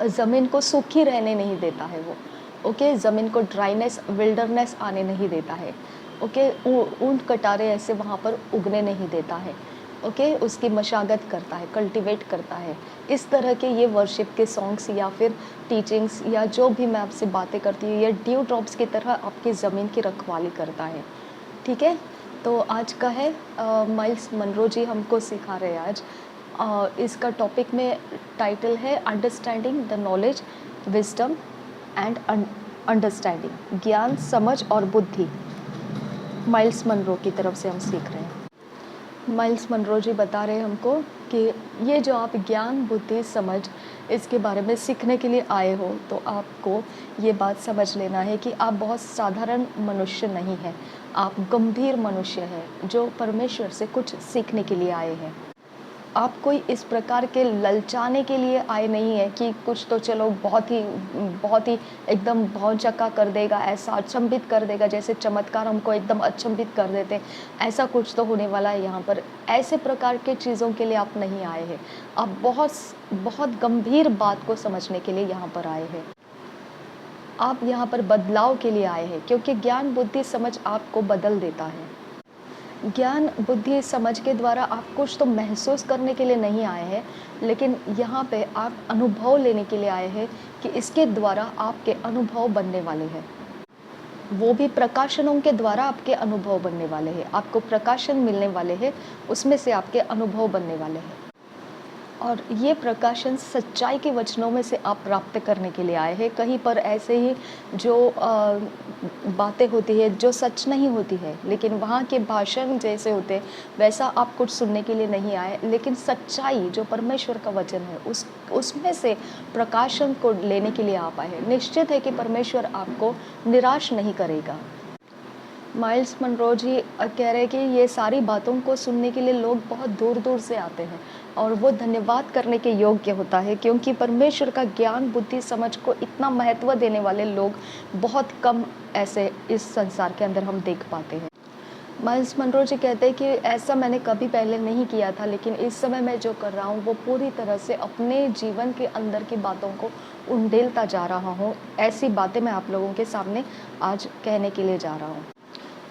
ज़मीन को सूखी रहने नहीं देता है वो। ओके, ज़मीन को ड्राइनेस, विल्डरनेस आने नहीं देता है। ओके, ऊंट कटारे ऐसे वहाँ पर उगने नहीं देता है। ओके, उसकी मशागत करता है, कल्टीवेट करता है। इस तरह के ये वर्शिप के सॉन्ग्स या फिर टीचिंग्स या जो भी मैं आपसे बातें करती हूँ, ये ड्यू ड्रॉप्स की तरह आपकी ज़मीन की रखवाली करता है। ठीक है, तो आज का है माइल्स मनरो जी हमको सिखा रहे हैं आज। इसका टॉपिक में टाइटल है understanding the knowledge, wisdom and understanding, ज्ञान, समझ और बुद्धि। माइल्स मनरो की तरफ से हम सीख रहे हैं। माइल्स मनरो जी बता रहे हैं हमको कि ये जो आप ज्ञान, बुद्धि, समझ, इसके बारे में सीखने के लिए आए हो, तो आपको ये बात समझ लेना है कि आप बहुत साधारण मनुष्य नहीं हैं, आप गंभीर मनुष्य हैं जो परमेश्वर से कुछ सीखने के लिए आए हैं। आप कोई इस प्रकार के ललचाने के लिए आए नहीं है कि कुछ तो चलो बहुत ही एकदम भौचक्का कर देगा, ऐसा अचंभित कर देगा, जैसे चमत्कार हमको एकदम अचंभित कर देते, ऐसा कुछ तो होने वाला है यहाँ पर। ऐसे प्रकार के चीज़ों के लिए आप नहीं आए हैं, आप बहुत गंभीर बात को समझने के लिए यहाँ पर आए हैं। आप यहाँ पर बदलाव के लिए आए हैं, क्योंकि ज्ञान, बुद्धि, समझ आपको बदल देता है। ज्ञान, बुद्धि, समझ के द्वारा आप कुछ तो महसूस करने के लिए नहीं आए हैं, लेकिन यहाँ पे आप अनुभव लेने के लिए आए हैं कि इसके द्वारा आपके अनुभव बनने वाले हैं। वो भी प्रकाशनों के द्वारा आपके अनुभव बनने वाले हैं, आपको प्रकाशन मिलने वाले हैं, उसमें से आपके अनुभव बनने वाले हैं। और ये प्रकाशन सच्चाई के वचनों में से आप प्राप्त करने के लिए आए हैं। कहीं पर ऐसे ही जो बातें होती है जो सच नहीं होती है, लेकिन वहाँ के भाषण जैसे होते हैं, वैसा आप कुछ सुनने के लिए नहीं आए, लेकिन सच्चाई जो परमेश्वर का वचन है उसमें से प्रकाशन को लेने के लिए आप आए हैं। निश्चित है कि परमेश्वर आपको निराश नहीं करेगा। माइल्स मनरो जी कह रहे हैं कि ये सारी बातों को सुनने के लिए लोग बहुत दूर दूर से आते हैं, और वो धन्यवाद करने के योग्य होता है, क्योंकि परमेश्वर का ज्ञान, बुद्धि, समझ को इतना महत्व देने वाले लोग बहुत कम ऐसे इस संसार के अंदर हम देख पाते हैं। माइल्स मनरो जी कहते हैं कि ऐसा मैंने कभी पहले नहीं किया था, लेकिन इस समय मैं जो कर रहा हूँ वो पूरी तरह से अपने जीवन के अंदर की बातों को उंडेलता जा रहा हूँ। ऐसी बातें मैं आप लोगों के सामने आज कहने के लिए जा रहा हूँ,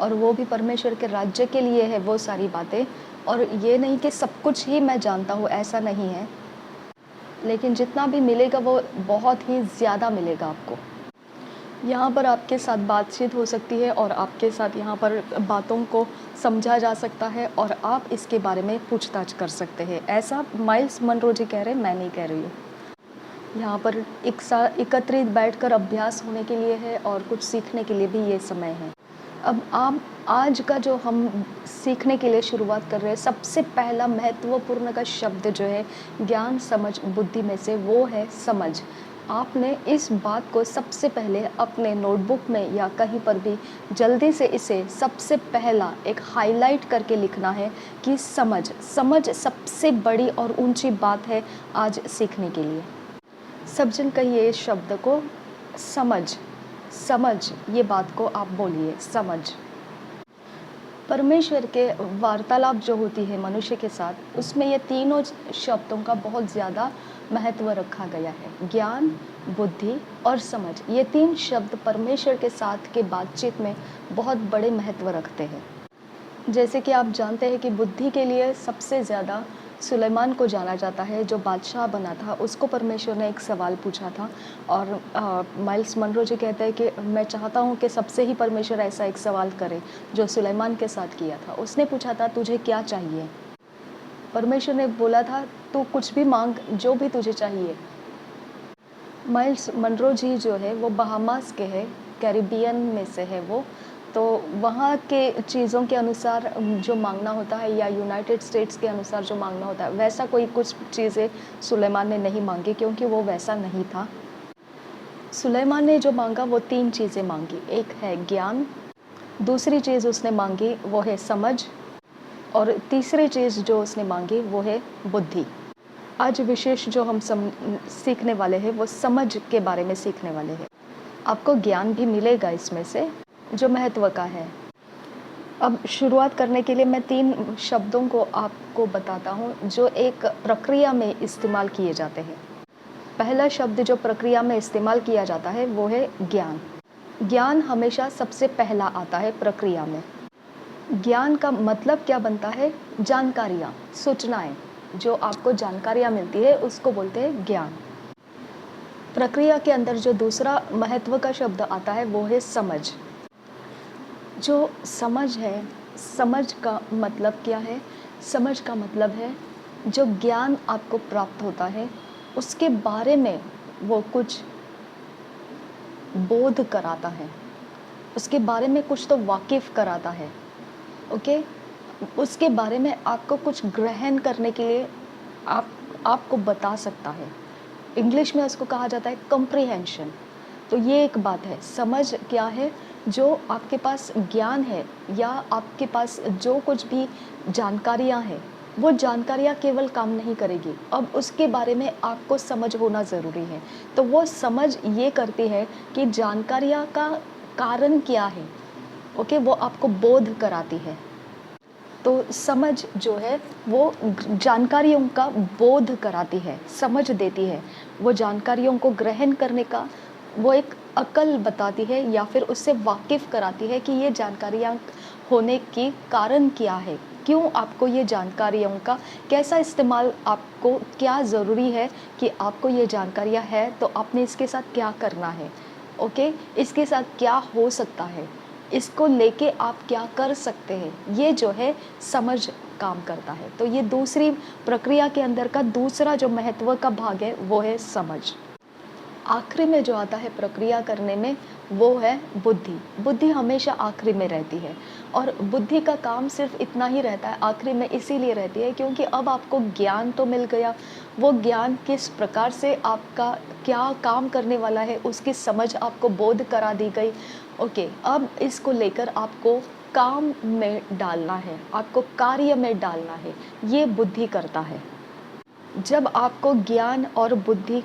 और वो भी परमेश्वर के राज्य के लिए है वो सारी बातें। और ये नहीं कि सब कुछ ही मैं जानता हूँ, ऐसा नहीं है, लेकिन जितना भी मिलेगा वो बहुत ही ज़्यादा मिलेगा आपको। यहाँ पर आपके साथ बातचीत हो सकती है और आपके साथ यहाँ पर बातों को समझा जा सकता है और आप इसके बारे में पूछताछ कर सकते हैं। ऐसा माइल्स मनरो जी कह रहे हैं, मैं नहीं कह रही हूँ। यहाँ पर एक साथ एकत्रित बैठकर अभ्यास होने के लिए है और कुछ सीखने के लिए भी ये समय है। अब आप आज का जो हम सीखने के लिए शुरुआत कर रहे हैं, सबसे पहला महत्वपूर्ण का शब्द जो है ज्ञान समझ बुद्धि में से, वो है समझ। आपने इस बात को सबसे पहले अपने नोटबुक में या कहीं पर भी जल्दी से इसे सबसे पहला एक हाईलाइट करके लिखना है कि समझ। समझ सबसे बड़ी और ऊंची बात है आज सीखने के लिए। सब जन कहिए इस शब्द को, समझ। समझ, ये बात को आप बोलिए, समझ। परमेश्वर के वार्तालाप जो होती है मनुष्य के साथ, उसमें ये तीनों शब्दों का बहुत ज़्यादा महत्व रखा गया है। ज्ञान, बुद्धि और समझ, ये तीन शब्द परमेश्वर के साथ के बातचीत में बहुत बड़े महत्व रखते हैं। जैसे कि आप जानते हैं कि बुद्धि के लिए सबसे ज़्यादा सुलेमान को जाना जाता है, जो बादशाह बना था। उसको परमेश्वर ने एक सवाल पूछा था, और माइल्स मनरो जी कहते हैं कि मैं चाहता हूँ कि सबसे ही परमेश्वर ऐसा एक सवाल करे जो सुलेमान के साथ किया था। उसने पूछा था, तुझे क्या चाहिए? परमेश्वर ने बोला था, तू कुछ भी मांग, जो भी तुझे चाहिए। माइल्स मनरो जी जो है वो बहामास के हैं, कैरिबियन में से है वो। तो वहाँ के चीज़ों के अनुसार जो मांगना होता है, या यूनाइटेड स्टेट्स के अनुसार जो मांगना होता है, वैसा कोई कुछ चीज़ें सुलेमान ने नहीं मांगी, क्योंकि वो वैसा नहीं था। सुलेमान ने जो मांगा वो तीन चीज़ें मांगी। एक है ज्ञान, दूसरी चीज़ उसने मांगी वो है समझ, और तीसरी चीज़ जो उसने मांगी वो है बुद्धि। आज विशेष जो हम सीखने वाले हैं वो समझ के बारे में सीखने वाले हैं। आपको ज्ञान भी मिलेगा इसमें से, जो महत्व का है। अब शुरुआत करने के लिए मैं तीन शब्दों को आपको बताता हूँ जो एक प्रक्रिया में इस्तेमाल किए जाते हैं। पहला शब्द जो प्रक्रिया में इस्तेमाल किया जाता है वो है ज्ञान। ज्ञान हमेशा सबसे पहला आता है प्रक्रिया में। ज्ञान का मतलब क्या बनता है? जानकारियाँ, सूचनाएं। जो आपको जानकारियाँ मिलती है उसको बोलते हैं ज्ञान। प्रक्रिया के अंदर जो दूसरा महत्व का शब्द आता है वो है समझ। जो समझ है, समझ का मतलब क्या है? समझ का मतलब है जो ज्ञान आपको प्राप्त होता है उसके बारे में वो कुछ बोध कराता है, उसके बारे में कुछ तो वाकिफ़ कराता है। ओके, उसके बारे में आपको कुछ ग्रहण करने के लिए आपको बता सकता है। इंग्लिश में उसको कहा जाता है कॉम्प्रिहेंशन। तो ये एक बात है। समझ क्या है? जो आपके पास ज्ञान है या आपके पास जो कुछ भी जानकारियाँ हैं, वो जानकारियाँ केवल काम नहीं करेगी, अब उसके बारे में आपको समझ होना ज़रूरी है। तो वो समझ ये करती है कि जानकारियाँ का कारण क्या है। ओके, वो आपको बोध कराती है। तो समझ जो है वो जानकारियों का बोध कराती है, समझ देती है। वो जानकारियों को ग्रहण करने का वो एक अकल बताती है, या फिर उससे वाकिफ़ कराती है कि ये जानकारियाँ होने की कारण क्या है, क्यों आपको ये जानकारियों का कैसा इस्तेमाल, आपको क्या ज़रूरी है कि आपको ये जानकारियाँ है तो आपने इसके साथ क्या करना है। ओके, इसके साथ क्या हो सकता है, इसको लेके आप क्या कर सकते हैं, ये जो है समझ काम करता है। तो ये दूसरी प्रक्रिया के अंदर का दूसरा जो महत्व का भाग है वो है समझ। आखिरी में जो आता है प्रक्रिया करने में वो है बुद्धि। बुद्धि हमेशा आखिरी में रहती है, और बुद्धि का काम सिर्फ इतना ही रहता है आखिरी में, इसीलिए रहती है क्योंकि अब आपको ज्ञान तो मिल गया, वो ज्ञान किस प्रकार से आपका क्या काम करने वाला है उसकी समझ आपको बोध करा दी गई। ओके, अब इसको लेकर आपको काम में डालना है, आपको कार्य में डालना है, ये बुद्धि करता है। जब आपको ज्ञान और बुद्धि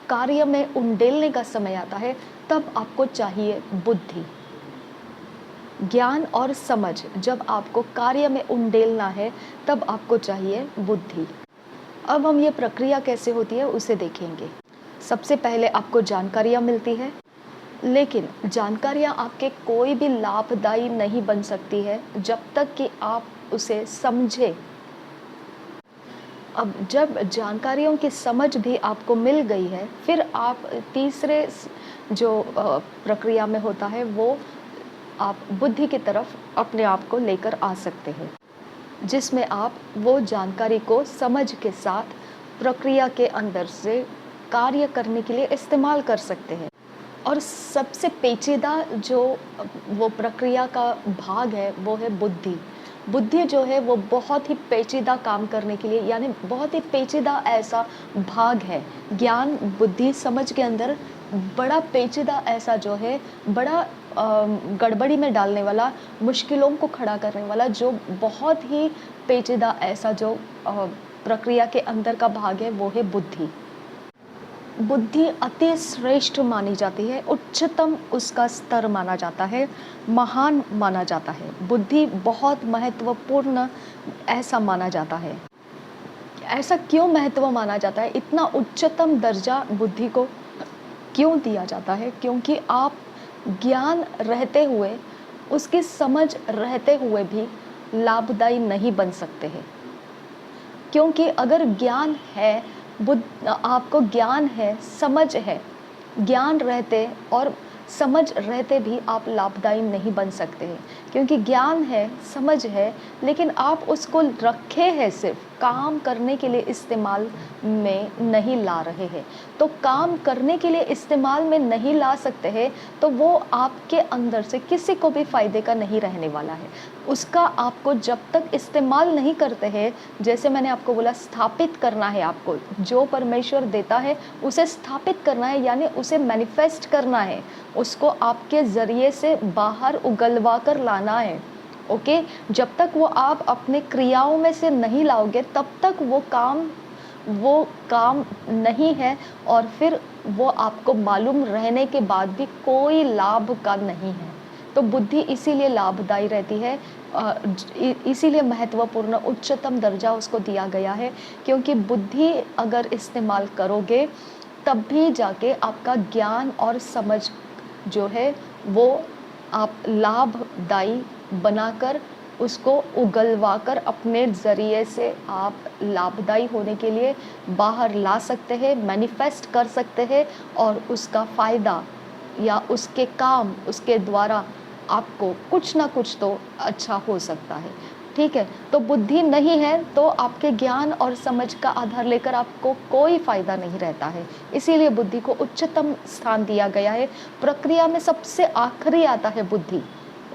कार्य में उंडेलने का समय आता है तब आपको चाहिए बुद्धि। ज्ञान और समझ जब आपको कार्य में उंडेलना है, तब आपको चाहिए बुद्धि। अब हम ये प्रक्रिया कैसे होती है उसे देखेंगे। सबसे पहले आपको जानकारियाँ मिलती है, लेकिन जानकारियाँ आपके कोई भी लाभदायी नहीं बन सकती है जब तक कि आप उसे समझें। अब जब जानकारियों की समझ भी आपको मिल गई है, फिर आप तीसरे जो प्रक्रिया में होता है, वो आप बुद्धि की तरफ अपने आप को लेकर आ सकते हैं, जिसमें आप वो जानकारी को समझ के साथ प्रक्रिया के अंदर से कार्य करने के लिए इस्तेमाल कर सकते हैं। और सबसे पेचीदा जो वो प्रक्रिया का भाग है, वो है बुद्धि। बुद्धि जो है वो बहुत ही पेचीदा काम करने के लिए, यानी बहुत ही पेचीदा ऐसा भाग है। ज्ञान, बुद्धि, समझ के अंदर बड़ा पेचीदा ऐसा जो है, बड़ा गड़बड़ी में डालने वाला, मुश्किलों को खड़ा करने वाला, जो बहुत ही पेचीदा ऐसा जो प्रक्रिया के अंदर का भाग है, वो है बुद्धि। बुद्धि अति श्रेष्ठ मानी जाती है, उच्चतम उसका स्तर माना जाता है, महान माना जाता है। बुद्धि बहुत महत्वपूर्ण ऐसा माना जाता है। ऐसा क्यों महत्व माना जाता है? इतना उच्चतम दर्जा बुद्धि को क्यों दिया जाता है? क्योंकि आप ज्ञान रहते हुए, उसकी समझ रहते हुए भी लाभदायी नहीं बन सकते हैं। क्योंकि अगर ज्ञान है, आपको ज्ञान है, समझ है, ज्ञान रहते और समझ रहते भी आप लाभदायी नहीं बन सकते हैं। क्योंकि ज्ञान है, समझ है, लेकिन आप उसको रखे हैं सिर्फ काम करने के लिए, इस्तेमाल में नहीं ला रहे हैं। तो काम करने के लिए इस्तेमाल में नहीं ला सकते हैं, तो वो आपके अंदर से किसी को भी फ़ायदे का नहीं रहने वाला है। उसका आपको जब तक इस्तेमाल नहीं करते हैं, जैसे मैंने आपको बोला, स्थापित करना है आपको। जो परमेश्वर देता है उसे स्थापित करना है, यानी उसे मैनिफेस्ट करना है, उसको आपके ज़रिए से बाहर उगलवा कर लाना है। ओके, जब तक वो आप अपने क्रियाओं में से नहीं लाओगे, तब तक वो काम नहीं है, और फिर वो आपको मालूम रहने के बाद भी कोई लाभ का नहीं है। तो बुद्धि इसीलिए लाभदायी रहती है, इसीलिए महत्वपूर्ण उच्चतम दर्जा उसको दिया गया है। क्योंकि बुद्धि अगर इस्तेमाल करोगे, तब भी जाके आपका ज्ञान और समझ जो है वो आप लाभदायी बनाकर, उसको उगलवा कर अपने ज़रिए से आप लाभदायी होने के लिए बाहर ला सकते हैं, मैनिफेस्ट कर सकते हैं, और उसका फ़ायदा या उसके काम, उसके द्वारा आपको कुछ ना कुछ तो अच्छा हो सकता है। ठीक है, तो बुद्धि नहीं है तो आपके ज्ञान और समझ का आधार लेकर आपको कोई फ़ायदा नहीं रहता है। इसीलिए बुद्धि को उच्चतम स्थान दिया गया है। प्रक्रिया में सबसे आखिरी आता है बुद्धि।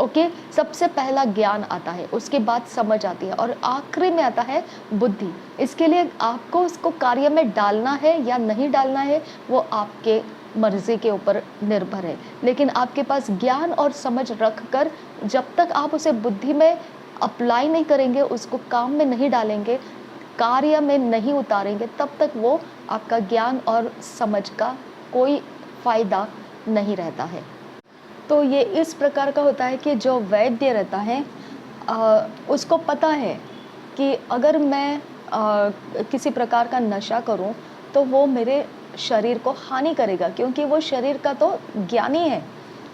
ओके, सबसे पहला ज्ञान आता है, उसके बाद समझ आती है, और आखिरी में आता है बुद्धि। इसके लिए आपको उसको कार्य में डालना है या नहीं डालना है, वो आपके मर्जी के ऊपर निर्भर है। लेकिन आपके पास ज्ञान और समझ रखकर जब तक आप उसे बुद्धि में अप्लाई नहीं करेंगे, उसको काम में नहीं डालेंगे, कार्य में नहीं उतारेंगे, तब तक वो आपका ज्ञान और समझ का कोई फ़ायदा नहीं रहता है। तो ये इस प्रकार का होता है कि जो वैद्य रहता है, उसको पता है कि अगर मैं किसी प्रकार का नशा करूं, तो वो मेरे शरीर को हानि करेगा। क्योंकि वो शरीर का तो ज्ञानी है,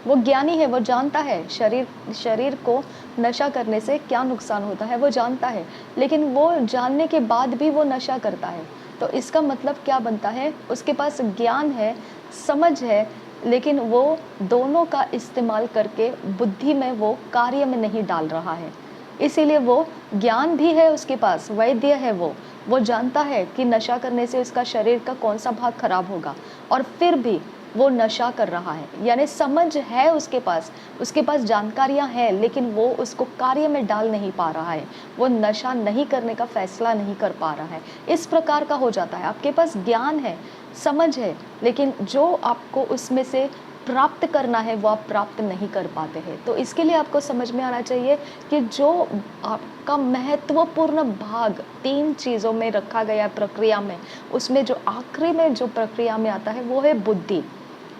वो ज्ञानी है, वो जानता है शरीर को नशा करने से क्या नुकसान होता है, वो जानता है। लेकिन वो जानने के बाद भी वो नशा करता है। तो इसका मतलब क्या बनता है? उसके पास ज्ञान है, समझ है, लेकिन वो दोनों का इस्तेमाल करके बुद्धि में वो कार्य में नहीं डाल रहा है। इसीलिए वो ज्ञान भी है उसके पास, वैद्य है वो जानता है कि नशा करने से उसका शरीर का कौन सा भाग खराब होगा, और फिर भी वो नशा कर रहा है। यानी समझ है उसके पास जानकारियां हैं, लेकिन वो उसको कार्य में डाल नहीं पा रहा है, वो नशा नहीं करने का फैसला नहीं कर पा रहा है। इस प्रकार का हो जाता है। आपके पास ज्ञान है, समझ है, लेकिन जो आपको उसमें से प्राप्त करना है वो आप प्राप्त नहीं कर पाते हैं। तो इसके लिए आपको समझ में आना चाहिए कि जो आपका महत्वपूर्ण भाग 3 चीज़ों में रखा गया प्रक्रिया में, उसमें जो आखिरी में जो प्रक्रिया में आता है वो है बुद्धि।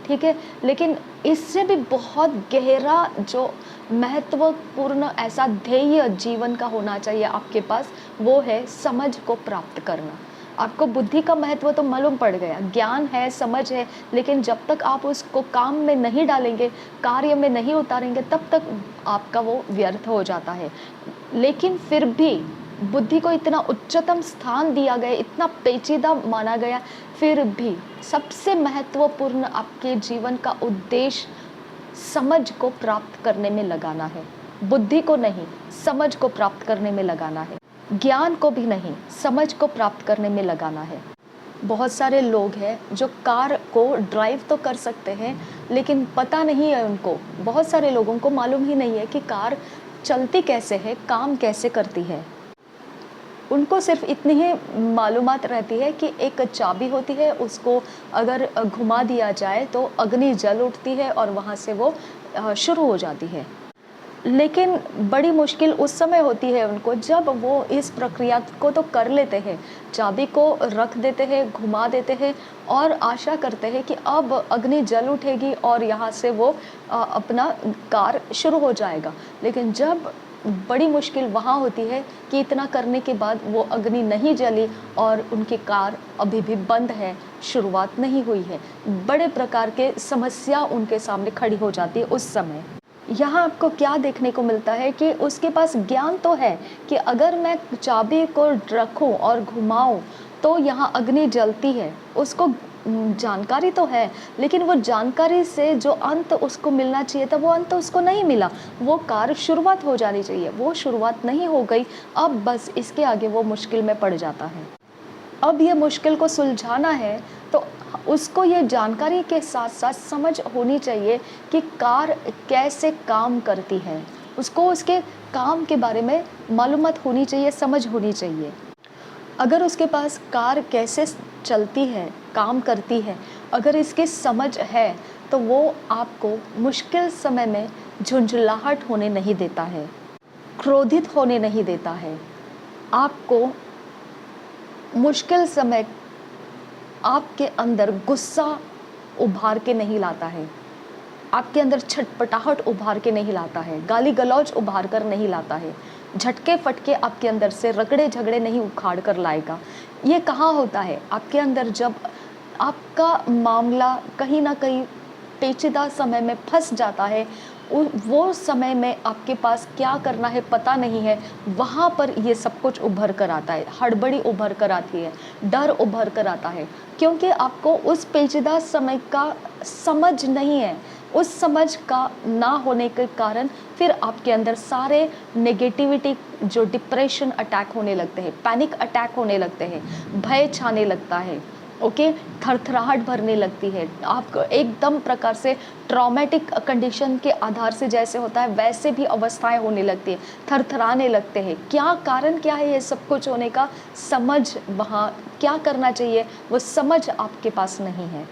ठीक है, लेकिन इससे भी बहुत गहरा जो महत्वपूर्ण ऐसा ध्येय जीवन का होना चाहिए आपके पास, वो है समझ को प्राप्त करना। आपको बुद्धि का महत्व तो मालूम पड़ गया, ज्ञान है, समझ है, लेकिन जब तक आप उसको काम में नहीं डालेंगे, कार्य में नहीं उतारेंगे, तब तक आपका वो व्यर्थ हो जाता है। लेकिन फिर भी बुद्धि को इतना उच्चतम स्थान दिया गया, इतना पेचीदा माना गया, फिर भी सबसे महत्वपूर्ण आपके जीवन का उद्देश्य समझ को प्राप्त करने में लगाना है। बुद्धि को नहीं, समझ को प्राप्त करने में लगाना है। ज्ञान को भी नहीं, समझ को प्राप्त करने में लगाना है। बहुत सारे लोग हैं जो कार को ड्राइव तो कर सकते हैं, लेकिन पता नहीं है उनको, बहुत सारे लोगों को मालूम ही नहीं है कि कार चलती कैसे है, काम कैसे करती है। उनको सिर्फ इतनी ही मालूमात रहती है कि एक चाबी होती है, उसको अगर घुमा दिया जाए तो अग्नि जल उठती है और वहाँ से वो शुरू हो जाती है। लेकिन बड़ी मुश्किल उस समय होती है उनको जब वो इस प्रक्रिया को तो कर लेते हैं, चाबी को रख देते हैं, घुमा देते हैं और आशा करते हैं कि अब अग्नि जल उठेगी और यहाँ से वो अपना कार शुरू हो जाएगा। लेकिन जब बड़ी मुश्किल वहाँ होती है कि इतना करने के बाद वो अग्नि नहीं जली और उनकी कार अभी भी बंद है, शुरुआत नहीं हुई है। बड़े प्रकार के समस्या उनके सामने खड़ी हो जाती है उस समय। यहाँ आपको क्या देखने को मिलता है कि उसके पास ज्ञान तो है कि अगर मैं चाबी को रखूं और घुमाऊं तो यहाँ अग्नि जलती है, उसको जानकारी तो है, लेकिन वो जानकारी से जो अंत उसको मिलना चाहिए था वो अंत उसको नहीं मिला। वो कार्य शुरुआत हो जानी चाहिए, वो शुरुआत नहीं हो गई। अब बस इसके आगे वो मुश्किल में पड़ जाता है। अब ये मुश्किल को सुलझाना है तो उसको ये जानकारी के साथ साथ समझ होनी चाहिए कि कार कैसे काम करती है, उसको उसके काम के बारे में मालूमात होनी चाहिए, समझ होनी चाहिए। अगर उसके पास कार कैसे चलती है, काम करती है, अगर इसकी समझ है तो वो आपको मुश्किल समय में झुंझलाहट होने नहीं देता है, क्रोधित होने नहीं देता है। आपको मुश्किल समय आपके अंदर गुस्सा उभार के नहीं लाता है, आपके अंदर छटपटाहट उभार के नहीं लाता है, गाली गलौज उभार कर नहीं लाता है, झटके फटके आपके अंदर से रगड़े झगड़े नहीं उखाड़ कर लाएगा। ये कहाँ होता है? आपके अंदर जब आपका मामला कहीं ना कहीं पेचीदा समय में फंस जाता है, वो समय में आपके पास क्या करना है पता नहीं है, वहाँ पर ये सब कुछ उभर कर आता है, हड़बड़ी उभर कर आती है, डर उभर कर आता है, क्योंकि आपको उस पेचीदा समय का समझ नहीं है। उस समझ का ना होने के कारण फिर आपके अंदर सारे नेगेटिविटी, जो डिप्रेशन अटैक होने लगते हैं, पैनिक अटैक होने लगते हैं, भय छाने लगता है, ओके, थरथराहट भरने लगती है, आपको एकदम प्रकार से ट्रॉमेटिक कंडीशन के आधार से जैसे होता है वैसे भी अवस्थाएं होने लगती है, थरथराने लगते हैं। क्या कारण क्या है ये सब कुछ होने का? समझ, वहाँ क्या करना चाहिए वो समझ आपके पास नहीं है।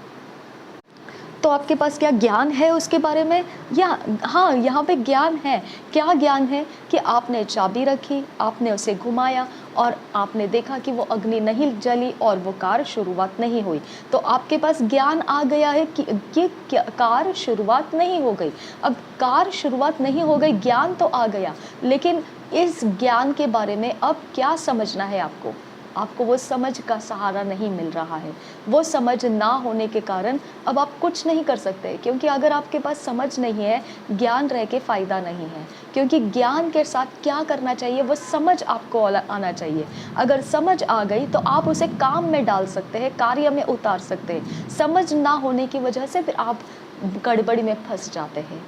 तो आपके पास क्या ज्ञान है उसके बारे में? या हाँ, यहाँ पे ज्ञान है। क्या ज्ञान है? कि आपने चाबी रखी, आपने उसे घुमाया और आपने देखा कि वो अग्नि नहीं जली और वो कार शुरुआत नहीं हुई। तो आपके पास ज्ञान आ गया है कि कार शुरुआत नहीं हो गई। अब कार शुरुआत नहीं हो गई, ज्ञान तो आ गया, लेकिन इस ज्ञान के बारे में अब क्या समझना है आपको? आपको वो समझ का सहारा नहीं मिल रहा है। वो समझ ना होने के कारण अब आप कुछ नहीं कर सकते, क्योंकि अगर आपके पास समझ नहीं है, ज्ञान रह के फ़ायदा नहीं है, क्योंकि ज्ञान के साथ क्या करना चाहिए वो समझ आपको आना चाहिए। अगर समझ आ गई तो आप उसे काम में डाल सकते हैं, कार्य में उतार सकते हैं। समझ ना होने की वजह से फिर आप गड़बड़ी में फंस जाते हैं।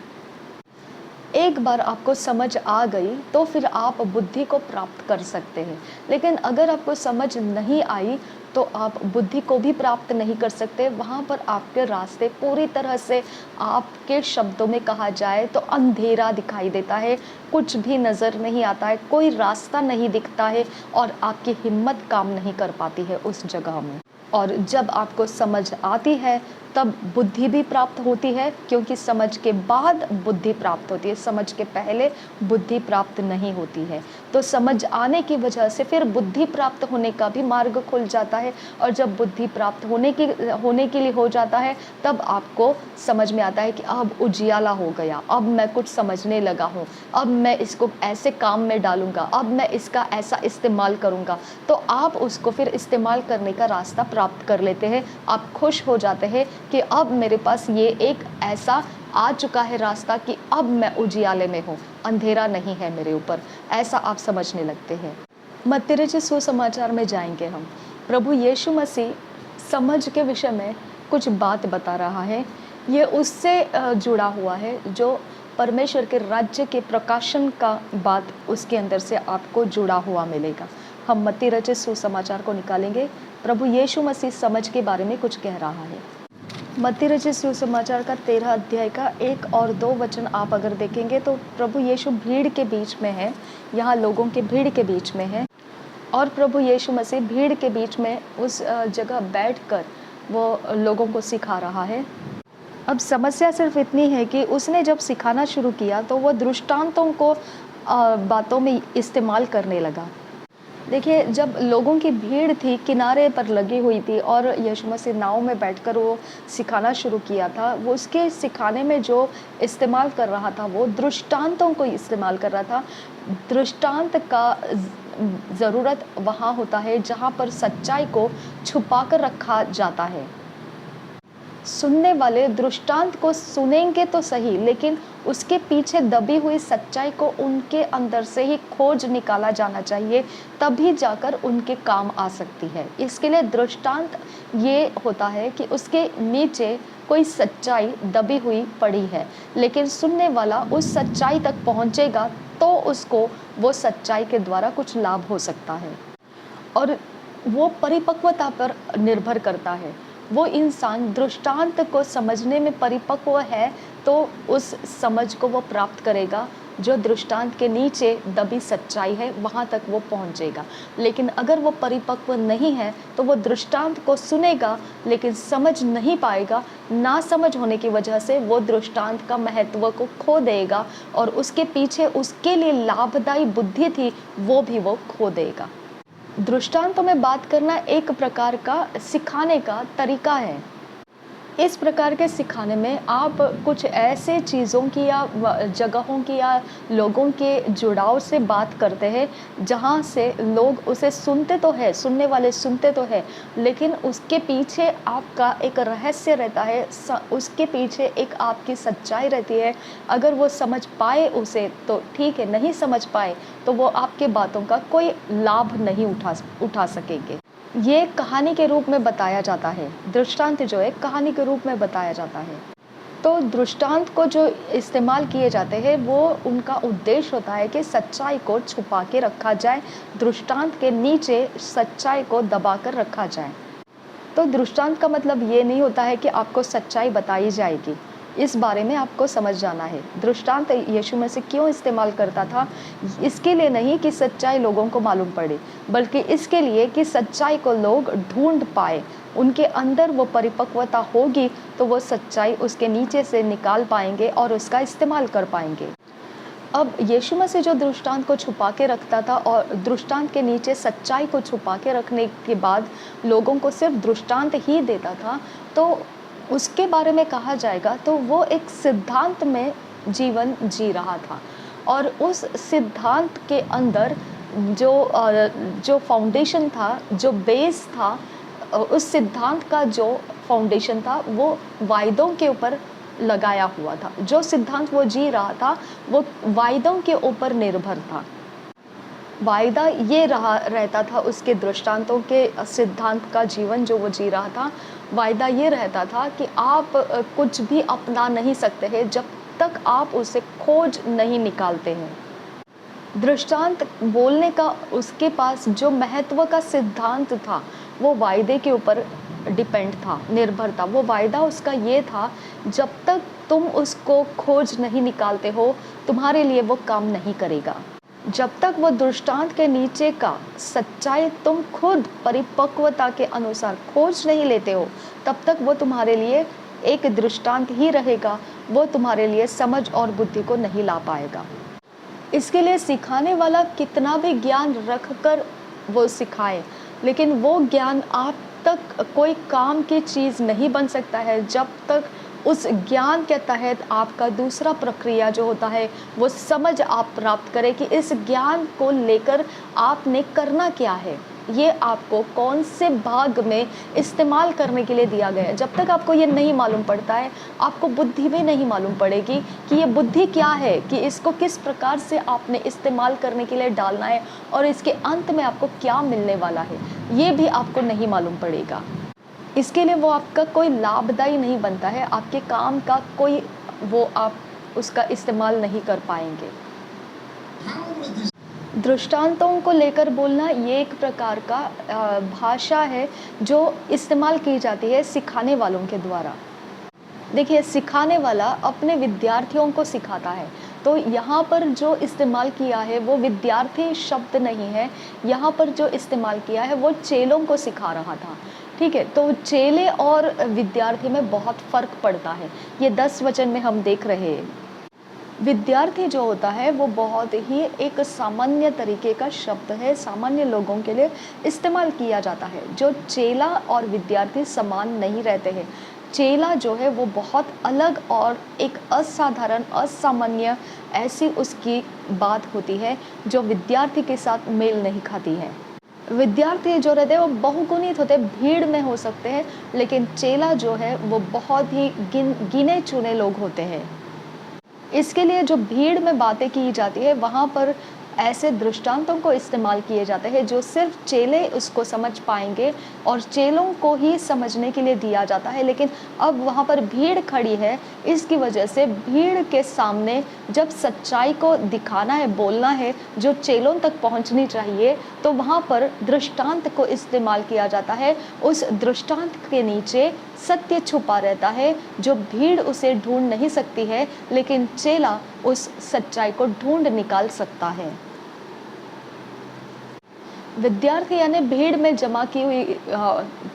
एक बार आपको समझ आ गई तो फिर आप बुद्धि को प्राप्त कर सकते हैं, लेकिन अगर आपको समझ नहीं आई तो आप बुद्धि को भी प्राप्त नहीं कर सकते। वहाँ पर आपके रास्ते पूरी तरह से, आपके शब्दों में कहा जाए तो अंधेरा दिखाई देता है, कुछ भी नज़र नहीं आता है, कोई रास्ता नहीं दिखता है और आपकी हिम्मत काम नहीं कर पाती है उस जगह में। और जब आपको समझ आती है तब बुद्धि भी प्राप्त होती है, क्योंकि समझ के बाद बुद्धि प्राप्त होती है, समझ के पहले बुद्धि प्राप्त नहीं होती है। तो समझ आने की वजह से फिर बुद्धि प्राप्त होने का भी मार्ग खुल जाता है, और जब बुद्धि प्राप्त होने के लिए हो जाता है, तब आपको समझ में आता है कि अब उजियाला हो गया, अब मैं कुछ समझने लगा हूँ, अब मैं इसको ऐसे काम में डालूंगा, अब मैं इसका ऐसा इस्तेमाल करूँगा। तो आप उसको फिर इस्तेमाल करने का रास्ता प्राप्त कर लेते हैं। आप खुश हो जाते हैं कि अब मेरे पास ये एक ऐसा आ चुका है रास्ता कि अब मैं उजियाले में हूँ, अंधेरा नहीं है मेरे ऊपर, ऐसा आप समझने लगते हैं। मत्ती रचित सुसमाचार में जाएंगे हम। प्रभु यीशु मसीह समझ के विषय में कुछ बात बता रहा है। ये उससे जुड़ा हुआ है जो परमेश्वर के राज्य के प्रकाशन का बात उसके अंदर से आपको जुड़ा हुआ मिलेगा। हम मत्ती रचित सुसमाचार को निकालेंगे। प्रभु यीशु मसीह समझ के बारे में कुछ कह रहा है। मत्ती रचित सुसमाचार का 13 अध्याय का 1 और 2 वचन आप अगर देखेंगे तो प्रभु यीशु भीड़ के बीच में है, यहाँ लोगों के भीड़ के बीच में है, और प्रभु यीशु मसीह भीड़ के बीच में उस जगह बैठकर वो लोगों को सिखा रहा है। अब समस्या सिर्फ इतनी है कि उसने जब सिखाना शुरू किया तो वो दृष्टांतों को बातों में इस्तेमाल करने लगा। देखिए, जब लोगों की भीड़ थी, किनारे पर लगी हुई थी, और यीशु मसीह नाव में बैठकर वो सिखाना शुरू किया था, वो उसके सिखाने में जो इस्तेमाल कर रहा था वो दृष्टांतों को इस्तेमाल कर रहा था। दृष्टांत का ज़रूरत वहाँ होता है जहाँ पर सच्चाई को छुपा कर रखा जाता है। सुनने वाले दृष्टांत को सुनेंगे तो सही, लेकिन उसके पीछे दबी हुई सच्चाई को उनके अंदर से ही खोज निकाला जाना चाहिए, तभी जाकर उनके काम आ सकती है। इसके लिए दृष्टांत ये होता है कि उसके नीचे कोई सच्चाई दबी हुई पड़ी है, लेकिन सुनने वाला उस सच्चाई तक पहुंचेगा तो उसको वो सच्चाई के द्वारा कुछ लाभ हो सकता है, और वो परिपक्वता पर निर्भर करता है। वो इंसान दृष्टांत को समझने में परिपक्व है तो उस समझ को वो प्राप्त करेगा। जो दृष्टांत के नीचे दबी सच्चाई है वहाँ तक वो पहुँचेगा। लेकिन अगर वो परिपक्व नहीं है तो वो दृष्टांत को सुनेगा लेकिन समझ नहीं पाएगा। ना समझ होने की वजह से वो दृष्टांत का महत्व को खो देगा, और उसके पीछे उसके लिए लाभदायी बुद्धि थी वो भी वो खो देगा। दृष्टांतों में बात करना एक प्रकार का सिखाने का तरीका है। इस प्रकार के सिखाने में आप कुछ ऐसे चीज़ों की या जगहों की या लोगों के जुड़ाव से बात करते हैं जहाँ से लोग उसे सुनते तो है, सुनने वाले सुनते तो है, लेकिन उसके पीछे आपका एक रहस्य रहता है, उसके पीछे एक आपकी सच्चाई रहती है। अगर वो समझ पाए उसे तो ठीक है, नहीं समझ पाए तो वो आपके बातों का कोई लाभ नहीं उठा सकेंगे। ये कहानी के रूप में बताया जाता है। दृष्टांत जो है कहानी के रूप में बताया जाता है। तो दृष्टांत को जो इस्तेमाल किए जाते हैं वो उनका उद्देश्य होता है कि सच्चाई को छुपा के रखा जाए, दृष्टांत के नीचे सच्चाई को दबा कर रखा जाए। तो दृष्टांत का मतलब ये नहीं होता है कि आपको सच्चाई बताई जाएगी, इस बारे में आपको समझ जाना है। दृष्टांत यीशु मसीह क्यों इस्तेमाल करता था? इसके लिए नहीं कि सच्चाई लोगों को मालूम पड़े, बल्कि इसके लिए कि सच्चाई को लोग ढूंढ पाए, उनके अंदर वो परिपक्वता होगी तो वो सच्चाई उसके नीचे से निकाल पाएंगे और उसका इस्तेमाल कर पाएंगे। अब यीशु मसीह जो दृष्टांत को छुपा के रखता था और दृष्टांत के नीचे सच्चाई को छुपा के रखने के बाद लोगों को सिर्फ दृष्टांत ही देता था, तो उसके बारे में कहा जाएगा तो वो एक सिद्धांत में जीवन जी रहा था, और उस सिद्धांत के अंदर जो फाउंडेशन था, जो बेस था, उस सिद्धांत का जो फाउंडेशन था वो वायदों के ऊपर लगाया हुआ था। जो सिद्धांत वो जी रहा था वो वायदों के ऊपर निर्भर था। वायदा ये रहता था उसके दृष्टांतों के सिद्धांत का जीवन जो वो जी रहा था। वायदा ये रहता था कि आप कुछ भी अपना नहीं सकते हैं जब तक आप उसे खोज नहीं निकालते हैं। दृष्टांत बोलने का उसके पास जो महत्व का सिद्धांत था वो वायदे के ऊपर डिपेंड था, निर्भर था। वो वायदा उसका ये था, जब तक तुम उसको खोज नहीं निकालते हो तुम्हारे लिए वो काम नहीं करेगा। जब तक वो दृष्टांत के नीचे का सच्चाई तुम खुद परिपक्वता के अनुसार खोज नहीं लेते हो तब तक वो तुम्हारे लिए एक दृष्टांत ही रहेगा, वो तुम्हारे लिए समझ और बुद्धि को नहीं ला पाएगा। इसके लिए सिखाने वाला कितना भी ज्ञान रख कर वो सिखाए, लेकिन वो ज्ञान आप तक कोई काम की चीज़ नहीं बन सकता है जब तक उस ज्ञान के तहत आपका दूसरा प्रक्रिया जो होता है वो समझ आप प्राप्त करें कि इस ज्ञान को लेकर आपने करना क्या है, ये आपको कौन से भाग में इस्तेमाल करने के लिए दिया गया है। जब तक आपको ये नहीं मालूम पड़ता है, आपको बुद्धि भी नहीं मालूम पड़ेगी कि ये बुद्धि क्या है, कि इसको किस प्रकार से आपने इस्तेमाल करने के लिए डालना है और इसके अंत में आपको क्या मिलने वाला है, ये भी आपको नहीं मालूम पड़ेगा। इसके लिए वो आपका कोई लाभदायी नहीं बनता है, आपके काम का कोई वो आप उसका इस्तेमाल नहीं कर पाएंगे। दृष्टांतों को लेकर बोलना ये एक प्रकार का भाषा है जो इस्तेमाल की जाती है सिखाने वालों के द्वारा। देखिए, सिखाने वाला अपने विद्यार्थियों को सिखाता है, तो यहाँ पर जो इस्तेमाल किया है वो विद्यार्थी शब्द नहीं है, यहाँ पर जो इस्तेमाल किया है वो चेलों को सिखा रहा था। ठीक है, तो चेले और विद्यार्थी में बहुत फ़र्क पड़ता है, ये 10 वचन में हम देख रहे हैं। विद्यार्थी जो होता है वो बहुत ही एक सामान्य तरीके का शब्द है, सामान्य लोगों के लिए इस्तेमाल किया जाता है। जो चेला और विद्यार्थी समान नहीं रहते हैं। चेला जो है वो बहुत अलग और एक असाधारण, असामान्य ऐसी उसकी बात होती है जो विद्यार्थी के साथ मेल नहीं खाती है। विद्यार्थी जो रहते हैं वो बहुगुणित होते हैं, भीड़ में हो सकते हैं, लेकिन चेला जो है वो बहुत ही गिने चुने लोग होते हैं। इसके लिए जो भीड़ में बातें की जाती है वहाँ पर ऐसे दृष्टांतों को इस्तेमाल किए जाते हैं जो सिर्फ चेले उसको समझ पाएंगे और चेलों को ही समझने के लिए दिया जाता है। लेकिन अब वहाँ पर भीड़ खड़ी है, इसकी वजह से भीड़ के सामने जब सच्चाई को दिखाना है, बोलना है जो चेलों तक पहुँचनी चाहिए, तो वहाँ पर दृष्टांत को इस्तेमाल किया जाता है। उस दृष्टांत के नीचे सत्य छुपा रहता है जो भीड़ उसे ढूंढ नहीं सकती है, लेकिन चेला उस सच्चाई को ढूंढ निकाल सकता है। विद्यार्थी यानी भीड़ में जमा की हुई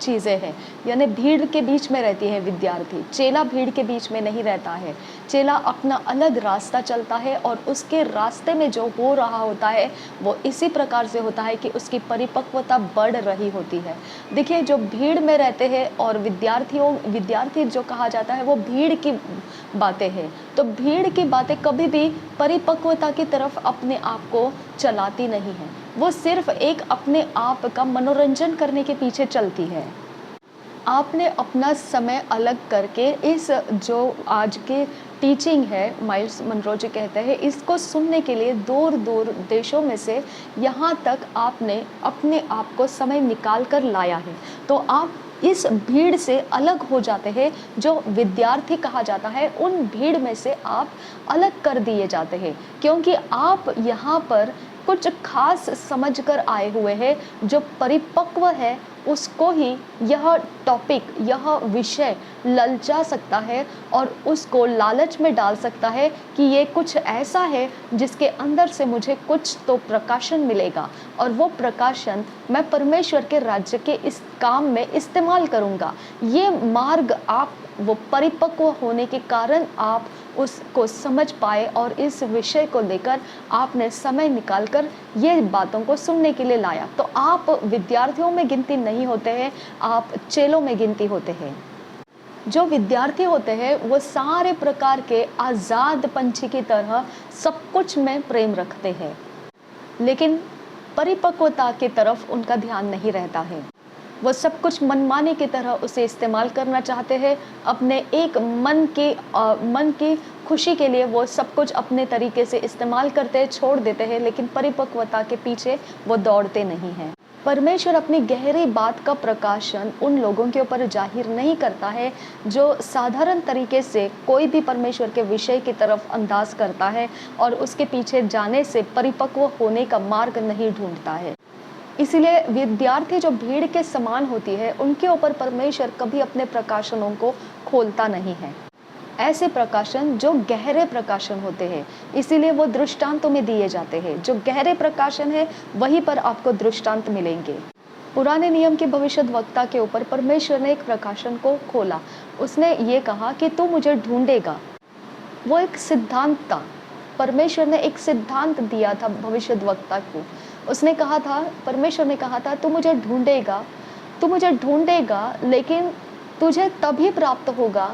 चीज़ें हैं, यानी भीड़ के बीच में रहती है विद्यार्थी। चेला भीड़ के बीच में नहीं रहता है, चेला अपना अलग रास्ता चलता है और उसके रास्ते में जो हो रहा होता है वो इसी प्रकार से होता है कि उसकी परिपक्वता बढ़ रही होती है। देखिए, जो भीड़ में रहते हैं और विद्यार्थी जो कहा जाता है वो भीड़ की बातें हैं, तो भीड़ की बातें कभी भी परिपक्वता की तरफ अपने आप को चलाती नहीं है, वो सिर्फ एक अपने आप का मनोरंजन करने के पीछे चलती है। आपने अपना समय अलग करके इस जो आज की टीचिंग है, माइल्स मनरो जी कहते हैं, इसको सुनने के लिए दूर दूर देशों में से यहाँ तक आपने अपने आप को समय निकाल कर लाया है, तो आप इस भीड़ से अलग हो जाते हैं। जो विद्यार्थी कहा जाता है उन भीड़ में से आप अलग कर दिए जाते हैं, क्योंकि आप यहाँ पर कुछ खास समझकर आए हुए हैं। जो परिपक्व है उसको ही यह टॉपिक, यह विषय ललचा सकता है और उसको लालच में डाल सकता है कि ये कुछ ऐसा है जिसके अंदर से मुझे कुछ तो प्रकाशन मिलेगा और वो प्रकाशन मैं परमेश्वर के राज्य के इस काम में इस्तेमाल करूँगा। ये मार्ग आप वो परिपक्व होने के कारण आप उसको समझ पाए और इस विषय को लेकर आपने समय निकालकर ये बातों को सुनने के लिए लाया। तो आप विद्यार्थियों में गिनती नहीं होते हैं, आप चेलों में गिनती होते हैं। जो विद्यार्थी होते हैं वो सारे प्रकार के आज़ाद पंछी की तरह सब कुछ में प्रेम रखते हैं, लेकिन परिपक्वता की तरफ उनका ध्यान नहीं रहता है। वो सब कुछ मनमाने की तरह उसे इस्तेमाल करना चाहते हैं, अपने एक मन की खुशी के लिए वो सब कुछ अपने तरीके से इस्तेमाल करते हैं, छोड़ देते हैं, लेकिन परिपक्वता के पीछे वो दौड़ते नहीं हैं। परमेश्वर अपनी गहरी बात का प्रकाशन उन लोगों के ऊपर जाहिर नहीं करता है जो साधारण तरीके से कोई भी परमेश्वर के विषय की तरफ अंदाज करता है और उसके पीछे जाने से परिपक्व होने का मार्ग नहीं ढूंढता है। इसीलिए विद्यार्थी जो भीड़ के समान होती है उनके ऊपर परमेश्वर कभी अपने प्रकाशनों को खोलता नहीं है। ऐसे प्रकाशन जो गहरे प्रकाशन होते हैं, इसीलिए वो दृष्टांतों में दिए जाते हैं। जो गहरे प्रकाशन है वहीं पर आपको दृष्टांत मिलेंगे। पुराने नियम के भविष्यद्वक्ता के ऊपर परमेश्वर ने एक प्रकाशन को खोला, उसने ये कहा कि तू मुझे ढूंढेगा। वो एक सिद्धांत था। परमेश्वर ने एक सिद्धांत दिया था भविष्यद्वक्ता को। उसने कहा था, परमेश्वर ने कहा था, तू मुझे ढूंढेगा, लेकिन तुझे तभी प्राप्त होगा,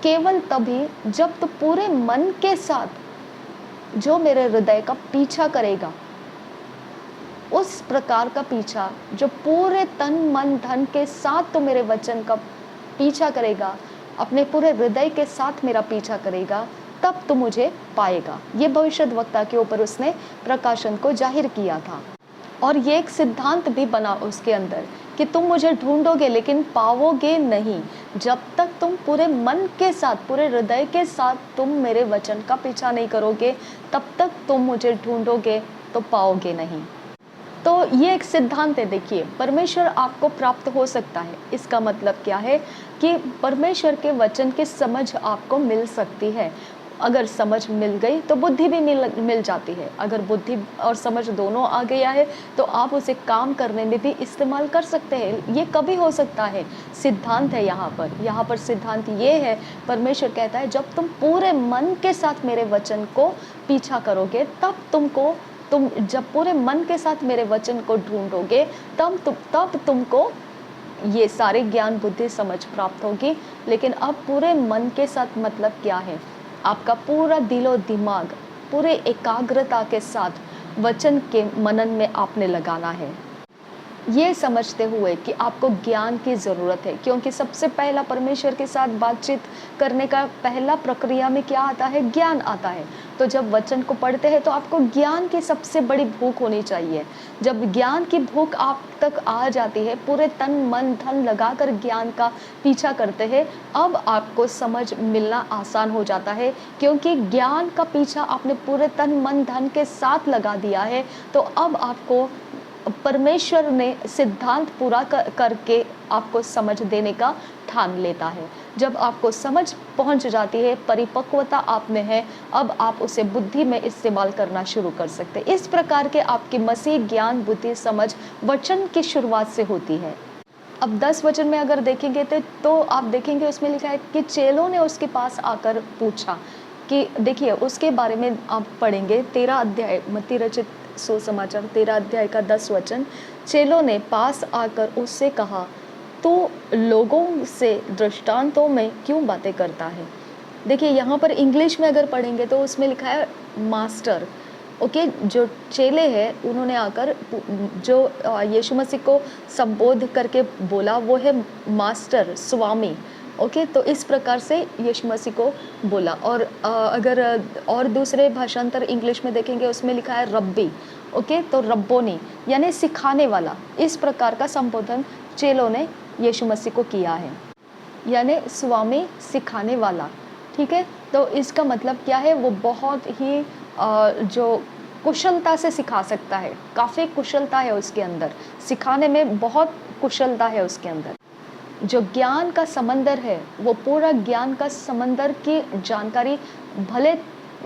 केवल तभी, जब तू पूरे मन के साथ जो मेरे हृदय का पीछा करेगा। उस प्रकार का पीछा जो पूरे तन मन धन के साथ तो मेरे वचन का पीछा करेगा, अपने पूरे हृदय के साथ मेरा पीछा करेगा, तब तो मुझे पाएगा। ये भविष्यद्वक्ता के ऊपर उसने प्रकाशन को जाहिर किया था। और ये एक सिद्धांत भी बना उसके अंदर कि तुम मुझे ढूंढोगे लेकिन पाओगे नहीं, जब तक तुम पूरे मन के साथ, पूरे हृदय के साथ तुम मेरे वचन का पीछा नहीं करोगे, तब तक तुम मुझे ढूंढोगे तो पाओगे नहीं। तो ये एक सिद्धांत है। देखिए, परमेश्वर आपको प्राप्त हो सकता है, इसका मतलब क्या है कि परमेश्वर के वचन की समझ आपको मिल सकती है। अगर समझ मिल गई तो बुद्धि भी मिल जाती है। अगर बुद्धि और समझ दोनों आ गया है तो आप उसे काम करने में भी इस्तेमाल कर सकते हैं। ये कभी हो सकता है, सिद्धांत है यहाँ पर सिद्धांत ये है, परमेश्वर कहता है जब तुम पूरे मन के साथ मेरे वचन को पीछा करोगे, तुम जब पूरे मन के साथ मेरे वचन को ढूंढोगे, तब तुमको ये सारे ज्ञान बुद्धि समझ प्राप्त होगी। लेकिन अब पूरे मन के साथ मतलब क्या है? आपका पूरा दिलो दिमाग पूरे एकाग्रता के साथ वचन के मनन में आपने लगाना है, ये समझते हुए कि आपको ज्ञान की ज़रूरत है। क्योंकि सबसे पहला परमेश्वर के साथ बातचीत करने का पहला प्रक्रिया में क्या आता है? ज्ञान आता है। तो जब वचन को पढ़ते हैं तो आपको ज्ञान की सबसे बड़ी भूख होनी चाहिए। जब ज्ञान की भूख आप तक आ जाती है, पूरे तन मन धन लगाकर ज्ञान का पीछा करते हैं, अब आपको समझ मिलना आसान हो जाता है। क्योंकि ज्ञान का पीछा आपने पूरे तन मन धन के साथ लगा दिया है, तो अब आपको परमेश्वर ने सिद्धांत पूरा करके आपको समझ देने का ठान लेता है। जब आपको समझ पहुंच जाती है, परिपक्वता आप में है, अब आप उसे बुद्धि में इस्तेमाल करना शुरू कर सकते हैं। इस प्रकार के आपकी मसीह ज्ञान बुद्धि समझ वचन की शुरुआत से होती है। अब 10 वचन में अगर देखेंगे तो आप देखेंगे उसमें लिखा है कि चेलों ने उसके पास आकर पूछा कि, देखिए उसके बारे में आप पढ़ेंगे 13 अध्याय मत्ती रचित सुसमाचार 13 अध्याय का 10 वचन। चेलों ने पास आकर उससे कहा, तू लोगों से दृष्टांतों में क्यों बातें करता है? देखिए यहाँ पर इंग्लिश में अगर पढ़ेंगे तो उसमें लिखा है मास्टर। ओके, जो चेले हैं उन्होंने आकर जो यीशु मसीह को संबोध करके बोला वो है मास्टर, स्वामी। ओके, तो इस प्रकार से यीशु मसीह को बोला। और अगर और दूसरे भाषांतर इंग्लिश में देखेंगे उसमें लिखा है रब्बी। ओके, तो रब्बोनी यानी सिखाने वाला। इस प्रकार का संबोधन चेलों ने यीशु मसीह को किया है, यानी स्वामी, सिखाने वाला। ठीक है, तो इसका मतलब क्या है? वो बहुत ही जो कुशलता से सिखा सकता है, काफ़ी कुशलता है उसके अंदर, सिखाने में बहुत कुशलता है उसके अंदर। जो ज्ञान का समंदर है, वो पूरा ज्ञान का समंदर की जानकारी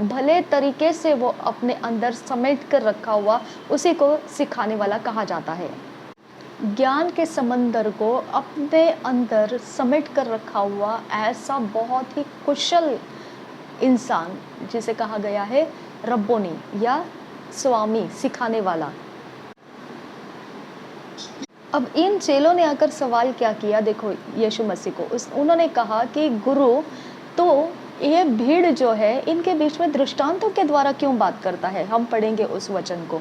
भले तरीके से वो अपने अंदर समेट कर रखा हुआ, उसी को सिखाने वाला कहा जाता है। ज्ञान के समंदर को अपने अंदर समेट कर रखा हुआ ऐसा बहुत ही कुशल इंसान जिसे कहा गया है रब्बोनी या स्वामी, सिखाने वाला। अब इन चेलों ने आकर सवाल क्या किया? देखो यीशु मसीह को उन्होंने कहा कि गुरु, तो ये भीड़ जो है इनके बीच में दृष्टांतों के द्वारा क्यों बात करता है? हम पढ़ेंगे उस वचन को,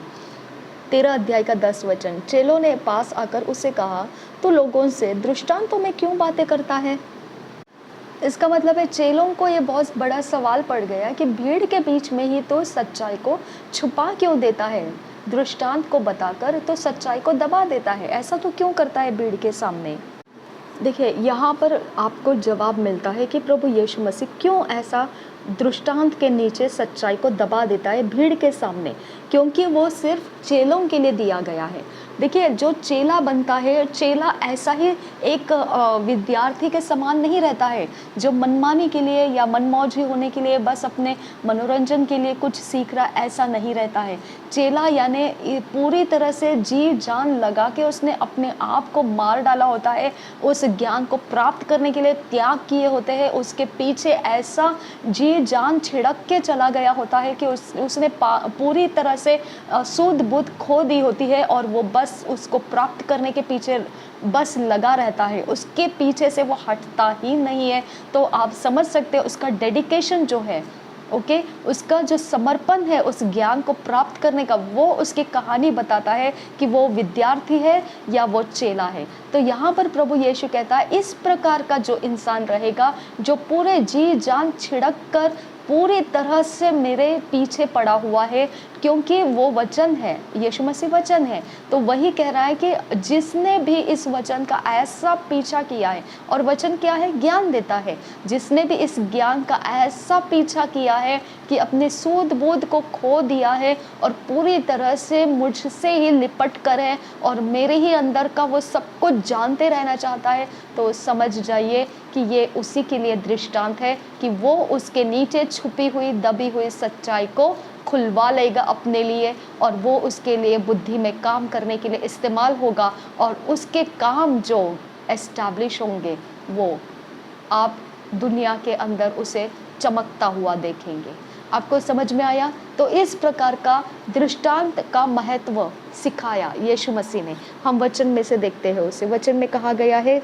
13 अध्याय का 10 वचन। चेलों ने पास आकर उससे कहा, तू लोगों से दृष्टांतों में क्यों बातें करता है? इसका मतलब है चेलों को ये बहुत बड़ा सवाल पड़ गया कि भीड़ के बीच में ही तो सच्चाई को छुपा क्यों देता है? दृष्टांत को बताकर तो सच्चाई को दबा देता है, ऐसा तो क्यों करता है भीड़ के सामने? देखिए यहाँ पर आपको जवाब मिलता है कि प्रभु यीशु मसीह क्यों ऐसा दृष्टांत के नीचे सच्चाई को दबा देता है भीड़ के सामने। क्योंकि वो सिर्फ चेलों के लिए दिया गया है। देखिए, जो चेला बनता है, चेला ऐसा ही एक विद्यार्थी के समान नहीं रहता है, जो मनमानी के लिए या मनमौजी होने के लिए बस अपने मनोरंजन के लिए कुछ सीख रहा, ऐसा नहीं रहता है। चेला यानी पूरी तरह से जी जान लगा के उसने अपने आप को मार डाला होता है, उस ज्ञान को प्राप्त करने के लिए त्याग किए होते हैं, उसके पीछे ऐसा जी जान छिड़क के चला गया होता है कि उसने पूरी तरह से सूद बुद्ध खो दी होती है, और वो बस उसको प्राप्त करने के पीछे बस लगा रहता है, उसके पीछे से वो हटता ही नहीं है। तो आप समझ सकते हो उसका डेडिकेशन जो है, ओके, उसका जो समर्पण है उस ज्ञान को प्राप्त करने का, वो उसकी कहानी बताता है कि वो विद्यार्थी है या वो चेला है। तो यहाँ पर प्रभु यीशु कहता है, इस प्रकार का जो इंसान रहेगा, जो पूरे जी जान छिड़क कर पूरी तरह से मेरे पीछे पड़ा हुआ है, क्योंकि वो वचन है, यीशु मसीह वचन है। तो वही कह रहा है कि जिसने भी इस वचन का ऐसा पीछा किया है, और वचन क्या है? ज्ञान देता है। जिसने भी इस ज्ञान का ऐसा पीछा किया है कि अपने सूद बूद को खो दिया है और पूरी तरह से मुझसे ही लिपट कर है और मेरे ही अंदर का वो सब कुछ जानते रहना चाहता है, तो समझ जाइए कि ये उसी के लिए दृष्टांत है कि वो उसके नीचे छुपी हुई दबी हुई सच्चाई को खुलवा लेगा अपने लिए, और वो उसके लिए बुद्धि में काम करने के लिए इस्तेमाल होगा, और उसके काम जो एस्टैब्लिश होंगे वो आप दुनिया के अंदर उसे चमकता हुआ देखेंगे। आपको समझ में आया? तो इस प्रकार का दृष्टांत का महत्व सिखाया यीशु मसीह ने। हम वचन में से देखते हैं उसे। वचन में कहा गया है,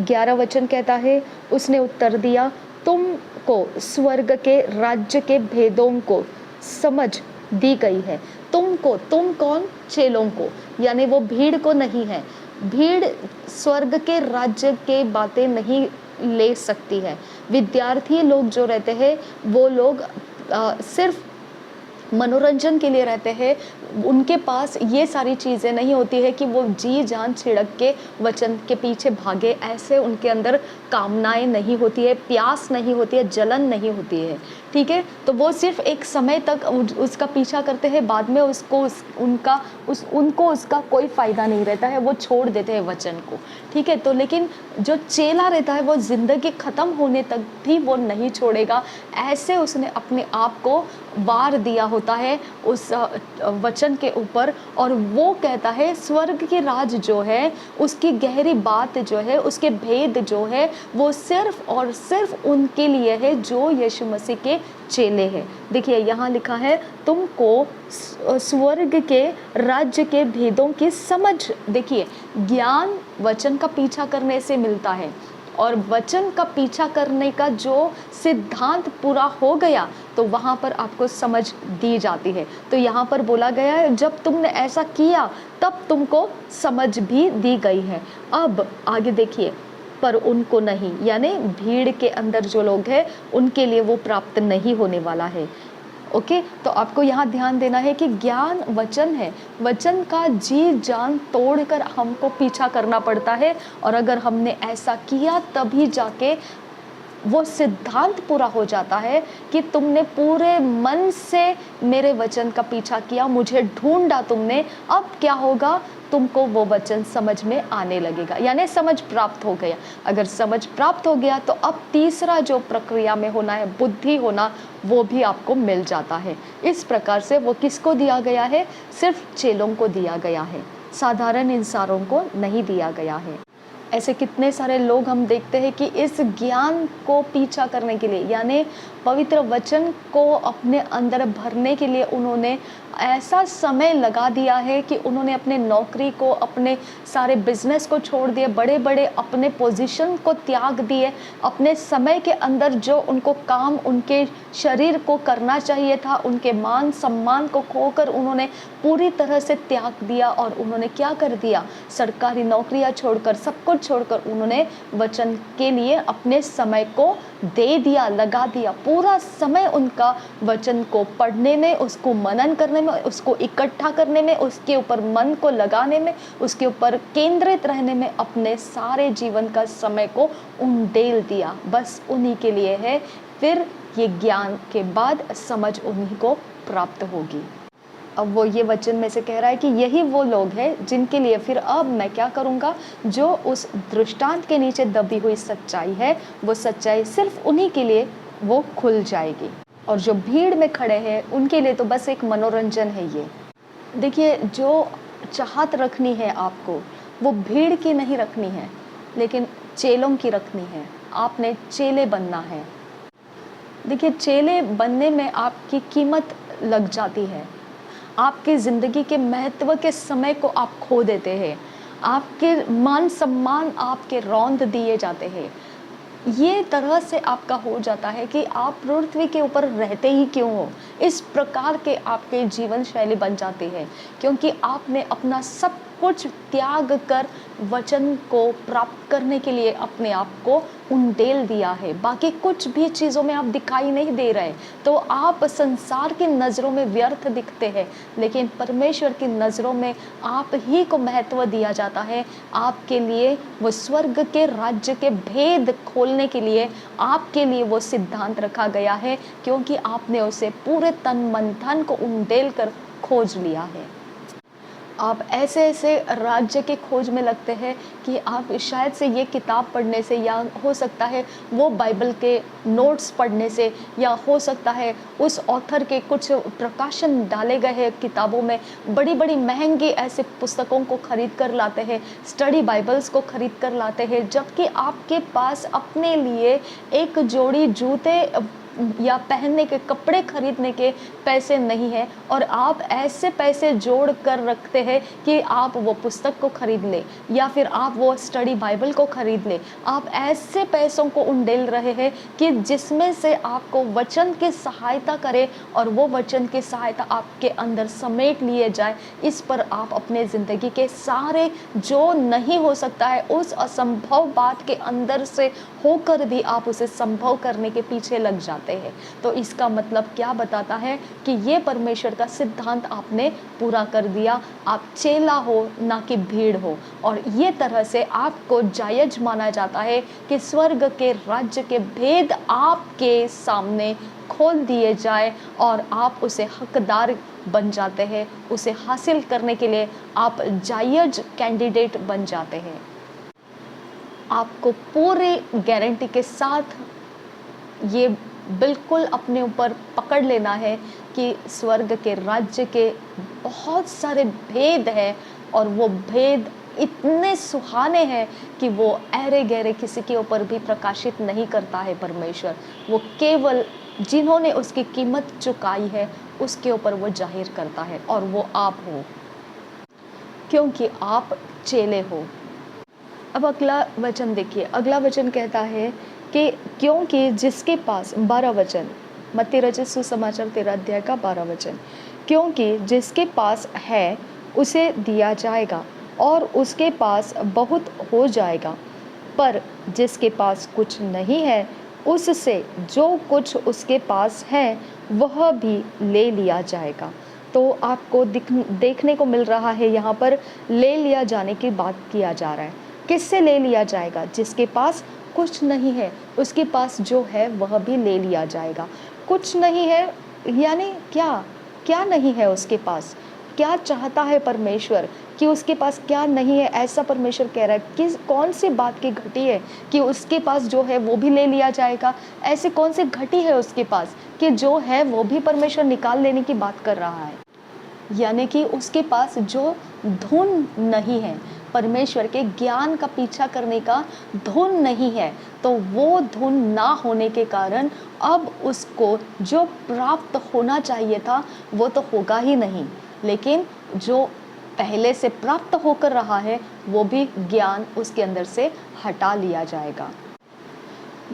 11 वचन कहता है, उसने उत्तर दिया, तुमको स्वर्ग के राज्य के भेदों को समझ दी गई है। तुमको, तुम कौन? चेलों को, यानी वो भीड़ को नहीं है। भीड़ स्वर्ग के राज्य के बातें नहीं ले सकती है। विद्यार्थी लोग जो रहते हैं वो लोग सिर्फ मनोरंजन के लिए रहते हैं। उनके पास ये सारी चीज़ें नहीं होती है कि वो जी जान छिड़क के वचन के पीछे भागे, ऐसे उनके अंदर कामनाएं नहीं होती है, प्यास नहीं होती है, जलन नहीं होती है। ठीक है, तो वो सिर्फ एक समय तक उसका पीछा करते हैं, बाद में उनको उसका कोई फ़ायदा नहीं रहता है, वो छोड़ देते हैं वचन को। ठीक है, तो लेकिन जो चेला रहता है वो ज़िंदगी ख़त्म होने तक भी वो नहीं छोड़ेगा। ऐसे उसने अपने आप को वार दिया होता है उस वचन के ऊपर, और वो कहता है स्वर्ग के राज जो है, उसकी गहरी बात जो है, उसके भेद जो है, वो सिर्फ और सिर्फ उनके लिए है जो यीशु मसीह के चेले हैं। देखिए यहाँ लिखा है, तुमको स्वर्ग के राज्य के भेदों की समझ। देखिए, ज्ञान वचन का पीछा करने से मिलता है, और वचन का पीछा करने का जो सिद्धांत पूरा हो गया तो वहाँ पर आपको समझ दी जाती है। तो यहाँ पर बोला गया है, जब तुमने ऐसा किया तब तुमको समझ भी दी गई है। अब आगे देखिए, पर उनको नहीं, यानी भीड़ के अंदर जो लोग हैं उनके लिए वो प्राप्त नहीं होने वाला है। ओके, तो आपको यहाँ ध्यान देना है कि ज्ञान वचन है, वचन का जी जान तोड़कर हमको पीछा करना पड़ता है, और अगर हमने ऐसा किया तभी जाके वो सिद्धांत पूरा हो जाता है कि तुमने पूरे मन से मेरे वचन का पीछा किया, मुझे ढूंढा तुमने। अब क्या होगा? तुमको वो वचन समझ में आने लगेगा, यानी समझ प्राप्त हो गया। अगर समझ प्राप्त हो गया तो अब तीसरा जो प्रक्रिया में होना है, बुद्धि होना, वो भी आपको मिल जाता है। इस प्रकार से वो किसको दिया गया है? सिर्फ चेलों को दिया गया है, साधारण इंसानों को नहीं दिया गया है। ऐसे कितने सारे लोग हम देखते हैं कि इस ज्ञान को पीछा करने के लिए, यानी पवित्र वचन को अपने अंदर भरने के लिए उन्होंने ऐसा समय लगा दिया है कि उन्होंने अपने नौकरी को, अपने सारे बिजनेस को छोड़ दिए, बड़े बड़े अपने पोजीशन को त्याग दिए, अपने समय के अंदर जो उनको काम उनके शरीर को करना चाहिए था, उनके मान सम्मान को खोकर उन्होंने पूरी तरह से त्याग दिया। और उन्होंने क्या कर दिया? सरकारी नौकरियां छोड़कर, सब कुछ छोड़कर उन्होंने वचन के लिए अपने समय को दे दिया, लगा दिया। पूरा समय उनका वचन को पढ़ने में, उसको मनन करने में, उसको इकट्ठा करने में, उसके ऊपर मन को लगाने में, उसके ऊपर केंद्रित रहने में अपने सारे जीवन का समय को उंडेल दिया। बस उन्हीं के लिए है। फिर ये ज्ञान के बाद समझ उन्हीं को प्राप्त होगी। अब वो ये वचन में से कह रहा है कि यही वो लोग हैं जिनके लिए फिर अब मैं क्या करूँगा, जो उस दृष्टांत के नीचे दबी हुई सच्चाई है, वो सच्चाई सिर्फ उन्हीं के लिए वो खुल जाएगी। और जो भीड़ में खड़े हैं उनके लिए तो बस एक मनोरंजन है ये। देखिए, जो चाहत रखनी है आपको, वो भीड़ की नहीं रखनी है, लेकिन चेलों की रखनी है। आपने चेले बनना है। देखिए, चेले बनने में आपकी कीमत लग जाती है। आपकी ज़िंदगी के महत्व के समय को आप खो देते हैं। आपके मान सम्मान आपके रौंद दिए जाते हैं। ये तरह से आपका हो जाता है कि आप पृथ्वी के ऊपर रहते ही क्यों हो, इस प्रकार के आपके जीवन शैली बन जाती है, क्योंकि आपने अपना सब कुछ त्याग कर वचन को प्राप्त करने के लिए अपने आप को उंडेल दिया है। बाकी कुछ भी चीज़ों में आप दिखाई नहीं दे रहे, तो आप संसार की नज़रों में व्यर्थ दिखते हैं, लेकिन परमेश्वर की नज़रों में आप ही को महत्व दिया जाता है। आपके लिए वो स्वर्ग के राज्य के भेद खोलने के लिए आपके लिए वो सिद्धांत रखा गया है, क्योंकि आपने उसे पूरे तन मन धन को उंडेल कर खोज लिया है। आप ऐसे ऐसे राज्य के खोज में लगते हैं कि आप शायद से ये किताब पढ़ने से, या हो सकता है वो बाइबल के नोट्स पढ़ने से, या हो सकता है उस ऑथर के कुछ प्रकाशन डाले गए हैं किताबों में, बड़ी बड़ी महंगी ऐसे पुस्तकों को खरीद कर लाते हैं, स्टडी बाइबल्स को खरीद कर लाते हैं, जबकि आपके पास अपने लिए एक जोड़ी जूते या पहनने के कपड़े खरीदने के पैसे नहीं है, और आप ऐसे पैसे जोड़ कर रखते हैं कि आप वो पुस्तक को खरीद लें, या फिर आप वो स्टडी बाइबल को खरीद लें। आप ऐसे पैसों को उंडेल रहे हैं कि जिसमें से आपको वचन की सहायता करे, और वो वचन की सहायता आपके अंदर समेट लिए जाए। इस पर आप अपने ज़िंदगी के सारे जो नहीं हो सकता है, उस असंभव बात के अंदर से होकर भी आप उसे संभव करने के पीछे लग जाते हैं। तो इसका मतलब क्या बताता है कि ये परमेश्वर का सिद्धांत आपने पूरा कर दिया। आप चेला हो, ना कि भीड़ हो, और ये तरह से आपको जायज माना जाता है कि स्वर्ग के राज्य के भेद आपके सामने खोल दिए जाए, और आप उसे हकदार बन जाते हैं। उसे हासिल करने के लिए आप जायज कैंडिडेट बन जाते हैं। आपको पूरे गारंटी के साथ ये बिल्कुल अपने ऊपर पकड़ लेना है कि स्वर्ग के राज्य के बहुत सारे भेद हैं, और वो भेद इतने सुहाने हैं कि वो ऐरे गहरे किसी के ऊपर भी प्रकाशित नहीं करता है परमेश्वर। वो केवल जिन्होंने उसकी कीमत चुकाई है उसके ऊपर वो जाहिर करता है, और वो आप हो, क्योंकि आप चेले हो। अब अगला वचन देखिए। अगला वचन कहता है कि क्योंकि जिसके पास, 12 वचन, मत्ती रचित सुसमाचार 13 अध्याय का 12 वचन, क्योंकि जिसके पास है उसे दिया जाएगा और उसके पास बहुत हो जाएगा, पर जिसके पास कुछ नहीं है उससे जो कुछ उसके पास है वह भी ले लिया जाएगा। तो आपको देखने को मिल रहा है यहाँ पर ले लिया जाने की बात किया जा रहा है। किससे ले लिया जाएगा? जिसके पास कुछ नहीं है, उसके पास जो है वह भी ले लिया जाएगा। कुछ नहीं है यानी क्या? क्या नहीं है उसके पास? क्या चाहता है परमेश्वर कि उसके पास क्या नहीं है? ऐसा परमेश्वर कह रहा है कि कौन सी बात की घटी है कि उसके पास जो है वो भी ले लिया जाएगा? ऐसी कौन सी घटी है उसके पास कि जो है वो भी परमेश्वर निकाल लेने की बात कर रहा है? यानी कि उसके पास जो धुन नहीं है, परमेश्वर के ज्ञान का पीछा करने का धुन नहीं है, तो वो धुन ना होने के कारण अब उसको जो प्राप्त होना चाहिए था वो तो होगा ही नहीं, लेकिन जो पहले से प्राप्त होकर रहा है वो भी ज्ञान उसके अंदर से हटा लिया जाएगा।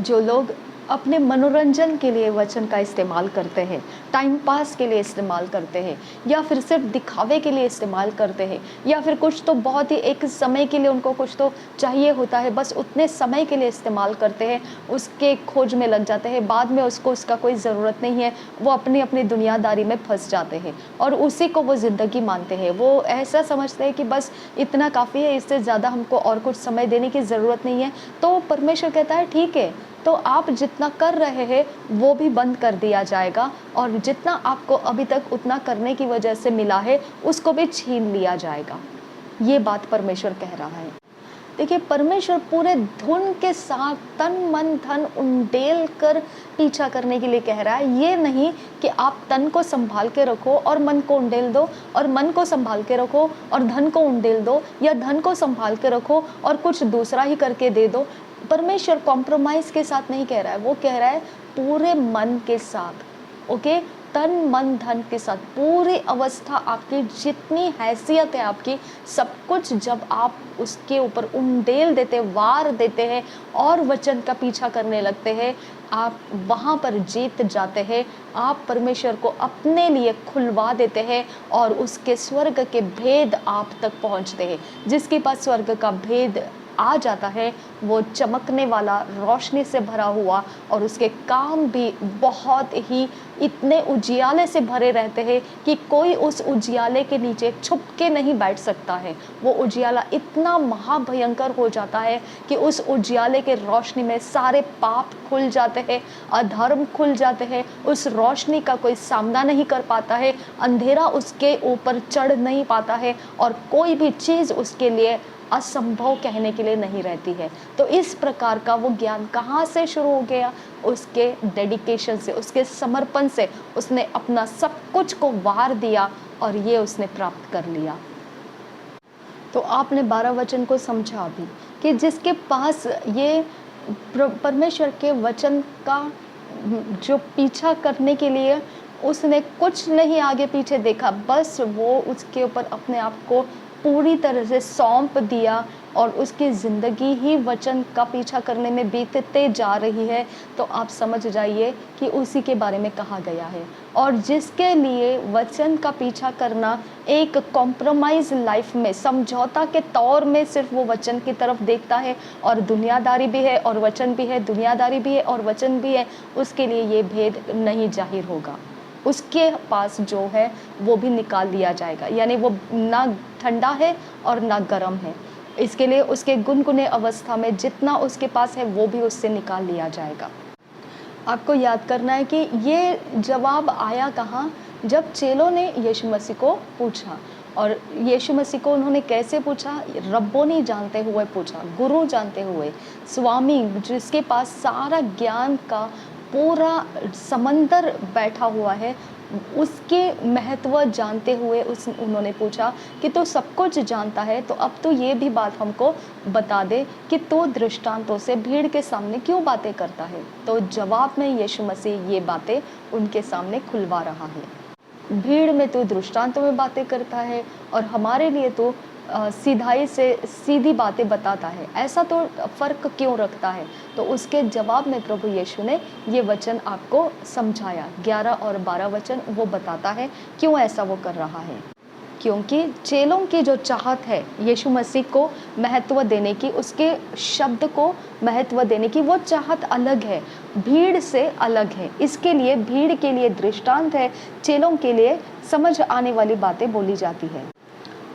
जो लोग अपने मनोरंजन के लिए वचन का इस्तेमाल करते हैं, टाइम पास के लिए इस्तेमाल करते हैं, या फिर सिर्फ दिखावे के लिए इस्तेमाल करते हैं, या फिर कुछ तो बहुत ही एक समय के लिए उनको कुछ तो चाहिए होता है, बस उतने समय के लिए इस्तेमाल करते हैं, उसके खोज में लग जाते हैं, बाद में उसको उसका कोई ज़रूरत नहीं है, वो अपनी अपनी दुनियादारी में फंस जाते हैं और उसी को वो ज़िंदगी मानते हैं। वो ऐसा समझते हैं कि बस इतना काफ़ी है, इससे ज़्यादा हमको और कुछ समय देने की ज़रूरत नहीं है। तो परमेश्वर कहता है ठीक है, तो आप जितना कर रहे हैं वो भी बंद कर दिया जाएगा, और जितना आपको अभी तक उतना करने की वजह से मिला है उसको भी छीन लिया जाएगा। ये बात परमेश्वर कह रहा है। देखिए, परमेश्वर पूरे धुन के साथ तन मन धन उंडेल कर पीछा करने के लिए कह रहा है। ये नहीं कि आप तन को संभाल के रखो और मन को उंडेल दो, और मन को संभाल के रखो और धन को उंडेल दो, या धन को संभाल के रखो और कुछ दूसरा ही करके दे दो। परमेश्वर कॉम्प्रोमाइज के साथ नहीं कह रहा है, वो कह रहा है पूरे मन के साथ, ओके, तन मन धन के साथ, पूरी अवस्था आपकी, जितनी हैसियत है आपकी, सब कुछ जब आप उसके ऊपर उंडेल देते, वार देते हैं और वचन का पीछा करने लगते हैं, आप वहाँ पर जीत जाते हैं। आप परमेश्वर को अपने लिए खुलवा देते हैं और उसके स्वर्ग के भेद आप तक पहुँचते हैं। जिसके पास स्वर्ग का भेद आ जाता है वो चमकने वाला, रोशनी से भरा हुआ, और उसके काम भी बहुत ही इतने उजियाले से भरे रहते हैं कि कोई उस उजियाले के नीचे छुप के नहीं बैठ सकता है। वो उजियाला इतना महाभयंकर हो जाता है कि उस उजियाले के रोशनी में सारे पाप खुल जाते हैं, अधर्म खुल जाते हैं, उस रोशनी का कोई सामना नहीं कर पाता है, अंधेरा उसके ऊपर चढ़ नहीं पाता है, और कोई भी चीज़ उसके लिए असंभव कहने के लिए नहीं रहती है। तो इस प्रकार का वो ज्ञान कहाँ से शुरू हो गया? उसके डेडिकेशन से, उसके समर्पण से। उसने अपना सब कुछ को वार दिया और ये उसने प्राप्त कर लिया। तो आपने 12 वचन को समझा भी कि जिसके पास ये परमेश्वर के वचन का जो पीछा करने के लिए उसने कुछ नहीं आगे पीछे देखा, बस वो उसके ऊपर अपने आप को पूरी तरह से सौंप दिया और उसकी ज़िंदगी ही वचन का पीछा करने में बीतते जा रही है, तो आप समझ जाइए कि उसी के बारे में कहा गया है। और जिसके लिए वचन का पीछा करना एक कॉम्प्रोमाइज़ लाइफ में, समझौता के तौर में सिर्फ वो वचन की तरफ देखता है, और दुनियादारी भी है और वचन भी है, दुनियादारी भी है और वचन भी है, उसके लिए ये भेद नहीं जाहिर होगा। उसके पास जो है वो भी निकाल लिया जाएगा, यानी वो ना ठंडा है और ना गर्म है। इसके लिए उसके गुनगुने अवस्था में जितना उसके पास है वो भी उससे निकाल लिया जाएगा। आपको याद करना है कि ये जवाब आया कहाँ? जब चेलों ने यीशु मसीह को पूछा, और यीशु मसीह को उन्होंने कैसे पूछा? रब्बोनी जानते हुए पूछा, गुरु जानते हुए, स्वामी जिसके पास सारा ज्ञान का पूरा समंदर बैठा हुआ है, उसके महत्व जानते हुए उन्होंने पूछा कि तू सब कुछ जानता है, तो अब तो ये भी बात हमको बता दे कि तू दृष्टांतों से भीड़ के सामने क्यों बातें करता है। तो जवाब में यीशु मसीह ये बातें उनके सामने खुलवा रहा है। भीड़ में तू दृष्टांतों में बातें करता है और हमारे लिए तो सीधाई से सीधी बातें बताता है, ऐसा तो फ़र्क क्यों रखता है? तो उसके जवाब में प्रभु यीशु ने ये वचन आपको समझाया। 11 और 12 वचन वो बताता है क्यों ऐसा वो कर रहा है। क्योंकि चेलों की जो चाहत है यीशु मसीह को महत्व देने की, उसके शब्द को महत्व देने की, वो चाहत अलग है, भीड़ से अलग है। इसके लिए भीड़ के लिए दृष्टांत है, चेलों के लिए समझ आने वाली बातें बोली जाती है।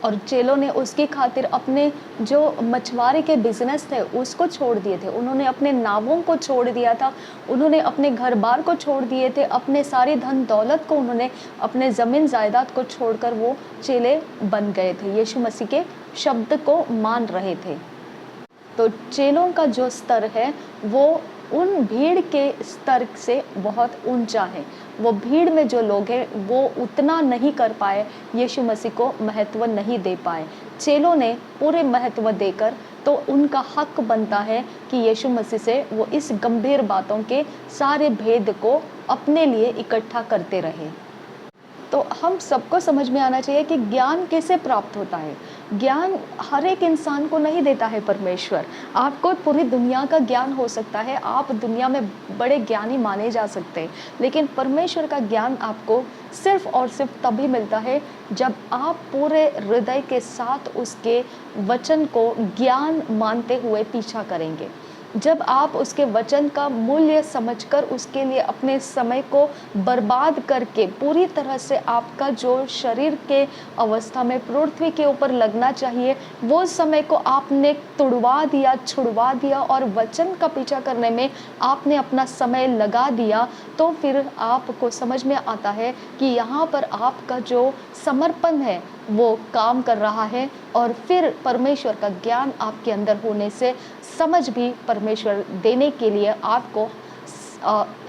और चेलों ने उसकी खातिर अपने जो मछुआरे के बिजनेस थे उसको छोड़ दिए थे, उन्होंने अपने नावों को छोड़ दिया था, उन्होंने अपने घर बार को छोड़ दिए थे, अपने सारी धन दौलत को, उन्होंने अपने ज़मीन जायदाद को छोड़कर वो चेले बन गए थे, यीशु मसीह के शब्द को मान रहे थे। तो चेलों का जो स्तर है वो उन भीड़ के स्तर से बहुत ऊंचा है। वो भीड़ में जो लोग हैं वो उतना नहीं कर पाए, यीशु मसीह को महत्व नहीं दे पाए। चेलों ने पूरे महत्व देकर, तो उनका हक बनता है कि यीशु मसीह से वो इस गंभीर बातों के सारे भेद को अपने लिए इकट्ठा करते रहे। तो हम सबको समझ में आना चाहिए कि ज्ञान कैसे प्राप्त होता है। ज्ञान हर एक इंसान को नहीं देता है परमेश्वर। आपको पूरी दुनिया का ज्ञान हो सकता है, आप दुनिया में बड़े ज्ञानी माने जा सकते हैं, लेकिन परमेश्वर का ज्ञान आपको सिर्फ और सिर्फ तभी मिलता है जब आप पूरे हृदय के साथ उसके वचन को ज्ञान मानते हुए पीछा करेंगे। जब आप उसके वचन का मूल्य समझकर उसके लिए अपने समय को बर्बाद करके पूरी तरह से आपका जो शरीर के अवस्था में पृथ्वी के ऊपर लगना चाहिए वो समय को आपने तुड़वा दिया, छुड़वा दिया और वचन का पीछा करने में आपने अपना समय लगा दिया, तो फिर आपको समझ में आता है कि यहाँ पर आपका जो समर्पण है वो काम कर रहा है। और फिर परमेश्वर का ज्ञान आपके अंदर होने से समझ भी परमेश्वर देने के लिए आपको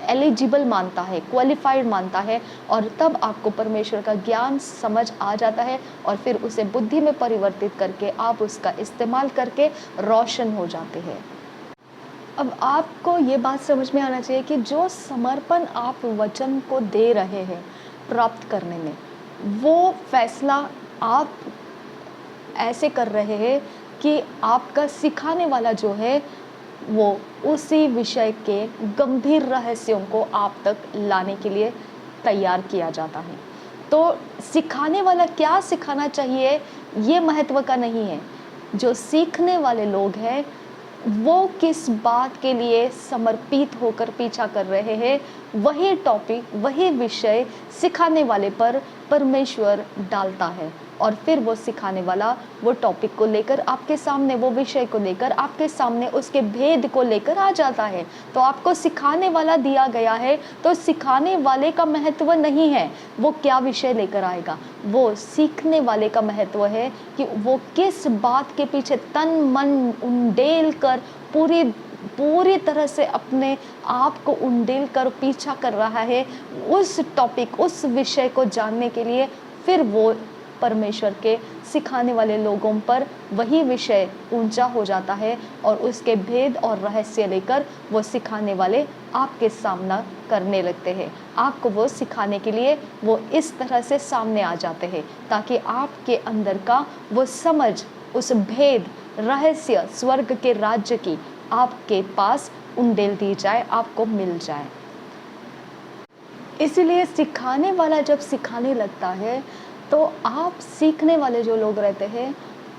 एलिजिबल मानता है, क्वालिफाइड मानता है, और तब आपको परमेश्वर का ज्ञान समझ आ जाता है और फिर उसे बुद्धि में परिवर्तित करके आप उसका इस्तेमाल करके रोशन हो जाते हैं। अब आपको ये बात समझ में आना चाहिए कि जो समर्पण आप वचन को दे रहे हैं प्राप्त करने में, वो फैसला आप ऐसे कर रहे हैं कि आपका सिखाने वाला जो है वो उसी विषय के गंभीर रहस्यों को आप तक लाने के लिए तैयार किया जाता है। तो सिखाने वाला क्या सिखाना चाहिए ये महत्व का नहीं है, जो सीखने वाले लोग हैं वो किस बात के लिए समर्पित होकर पीछा कर रहे हैं, वही टॉपिक, वही विषय सिखाने वाले पर परमेश्वर डालता है। और फिर वो सिखाने वाला वो टॉपिक को लेकर आपके सामने, वो विषय को लेकर आपके सामने उसके भेद को लेकर आ जाता है। तो आपको सिखाने वाला दिया गया है, तो सिखाने वाले का महत्व नहीं है वो क्या विषय लेकर आएगा, वो सीखने वाले का महत्व है कि वो किस बात के पीछे तन मन उंडेल कर पूरी तरह से अपने आप को उंडेल कर पीछा कर रहा है उस टॉपिक, उस विषय को जानने के लिए। फिर वो परमेश्वर के सिखाने वाले लोगों पर वही विषय ऊंचा हो जाता है और उसके भेद और रहस्य लेकर वो सिखाने वाले आपके सामना करने लगते हैं। आपको वो सिखाने के लिए वो इस तरह से सामने आ जाते हैं ताकि आपके अंदर का वो समझ, उस भेद, रहस्य स्वर्ग के राज्य की आपके पास उंडेल दी जाए, आपको मिल जाए। इसीलिए सिखाने वाला जब सिखाने लगता है तो आप सीखने वाले जो लोग रहते हैं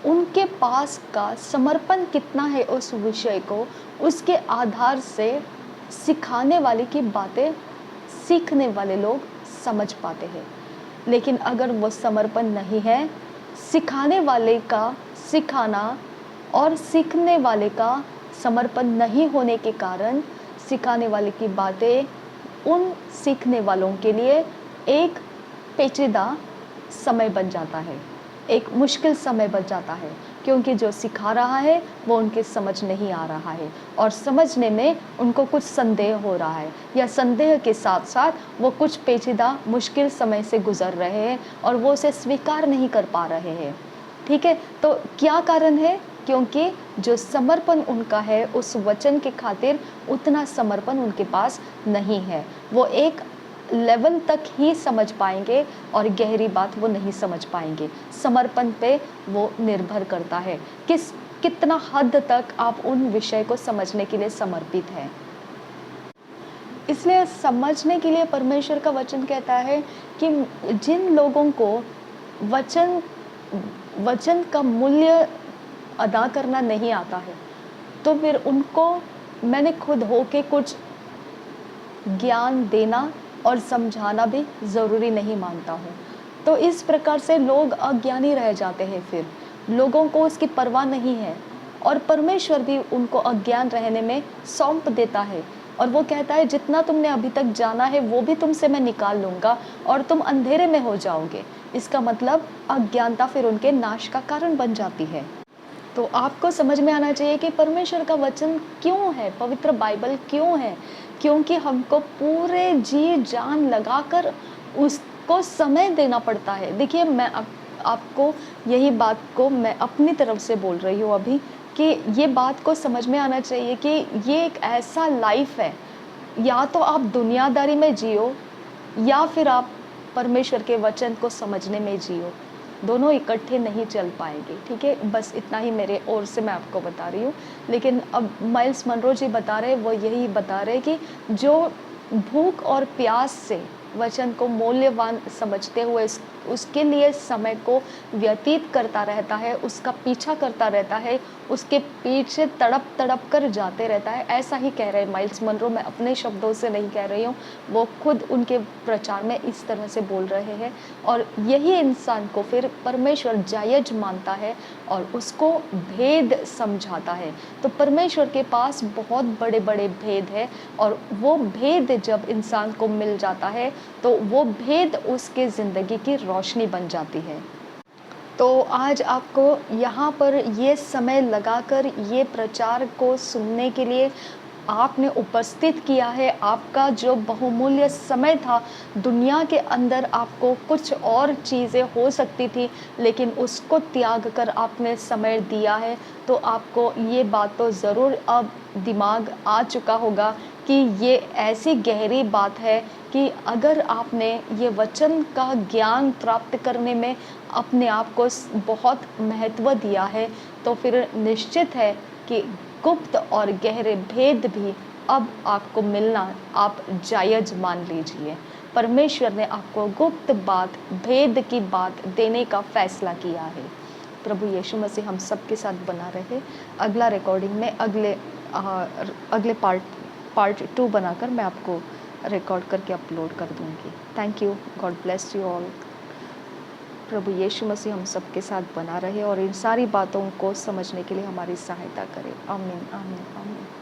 उनके पास का समर्पण कितना है उस विषय को, उसके आधार से सिखाने वाले की बातें सीखने वाले लोग समझ पाते हैं। लेकिन अगर वो समर्पण नहीं है, सिखाने वाले का सिखाना और सीखने वाले का समर्पण नहीं होने के कारण सिखाने वाले की बातें उन सीखने वालों के लिए एक पेचीदा समय बन जाता है, एक मुश्किल समय बन जाता है, क्योंकि जो सिखा रहा है वो उनके समझ नहीं आ रहा है और समझने में उनको कुछ संदेह हो रहा है, या संदेह के साथ साथ वो कुछ पेचीदा मुश्किल समय से गुजर रहे हैं और वो उसे स्वीकार नहीं कर पा रहे हैं। ठीक है, तो क्या कारण है? क्योंकि जो समर्पण उनका है उस वचन के खातिर उतना समर्पण उनके पास नहीं है। वो एक लेवल तक ही समझ पाएंगे और गहरी बात वो नहीं समझ पाएंगे। समर्पण पे वो निर्भर करता है कितना हद तक आप उन विषय को समझने के लिए समर्पित हैं। इसलिए समझने के लिए परमेश्वर का वचन कहता है कि जिन लोगों को वचन का मूल्य अदा करना नहीं आता है, तो फिर उनको मैंने खुद होके कुछ ज्ञान देना और समझाना भी ज़रूरी नहीं मानता हूँ। तो इस प्रकार से लोग अज्ञानी रह जाते हैं, फिर लोगों को उसकी परवाह नहीं है और परमेश्वर भी उनको अज्ञान रहने में सौंप देता है और वो कहता है जितना तुमने अभी तक जाना है वो भी तुमसे मैं निकाल लूँगा और तुम अंधेरे में हो जाओगे। इसका मतलब अज्ञानता फिर उनके नाश का कारण बन जाती है। तो आपको समझ में आना चाहिए कि परमेश्वर का वचन क्यों है, पवित्र बाइबल क्यों है, क्योंकि हमको पूरे जी जान लगाकर उसको समय देना पड़ता है। देखिए, मैं आपको यही बात को मैं अपनी तरफ से बोल रही हूँ अभी, कि ये बात को समझ में आना चाहिए कि ये एक ऐसा लाइफ है, या तो आप दुनियादारी में जियो या फिर आप परमेश्वर के वचन को समझने में जियो। दोनों इकट्ठे नहीं चल पाएंगे। ठीक है, बस इतना ही मेरे ओर से मैं आपको बता रही हूँ। लेकिन अब माइल्स मनरो जी बता रहे, वो यही बता रहे कि जो भूख और प्यास से वचन को मूल्यवान समझते हुए उसके लिए समय को व्यतीत करता रहता है, उसका पीछा करता रहता है, उसके पीछे तड़प तड़प कर जाते रहता है। ऐसा ही कह रहे हैं माइल्स मनरो, मैं अपने शब्दों से नहीं कह रही हूँ, वो खुद उनके प्रचार में इस तरह से बोल रहे हैं। और यही इंसान को फिर परमेश्वर जायज मानता है और उसको भेद समझाता है। तो परमेश्वर के पास बहुत बड़े बड़े भेद है, और वो भेद जब इंसान को मिल जाता है तो वो भेद उसके ज़िंदगी की रोशनी बन जाती है। तो आज आपको यहाँ पर ये समय लगाकर ये प्रचार को सुनने के लिए आपने उपस्थित किया है। आपका जो बहुमूल्य समय था, दुनिया के अंदर आपको कुछ और चीज़ें हो सकती थी, लेकिन उसको त्याग कर आपने समय दिया है। तो आपको ये बात तो ज़रूर अब दिमाग आ चुका होगा कि ये ऐसी गहरी बात है कि अगर आपने ये वचन का ज्ञान प्राप्त करने में अपने आप को बहुत महत्व दिया है, तो फिर निश्चित है कि गुप्त और गहरे भेद भी अब आपको मिलना आप जायज़ मान लीजिए। परमेश्वर ने आपको गुप्त बात, भेद की बात देने का फ़ैसला किया है। प्रभु यीशु मसीह हम सबके साथ बना रहे। अगला रिकॉर्डिंग में अगले पार्ट 2 बनाकर मैं आपको रिकॉर्ड करके अपलोड कर दूँगी। Thank you. God bless you all. प्रभु यीशु मसीह हम सबके साथ बना रहे और इन सारी बातों को समझने के लिए हमारी सहायता करे। आमीन, आमीन, आमीन।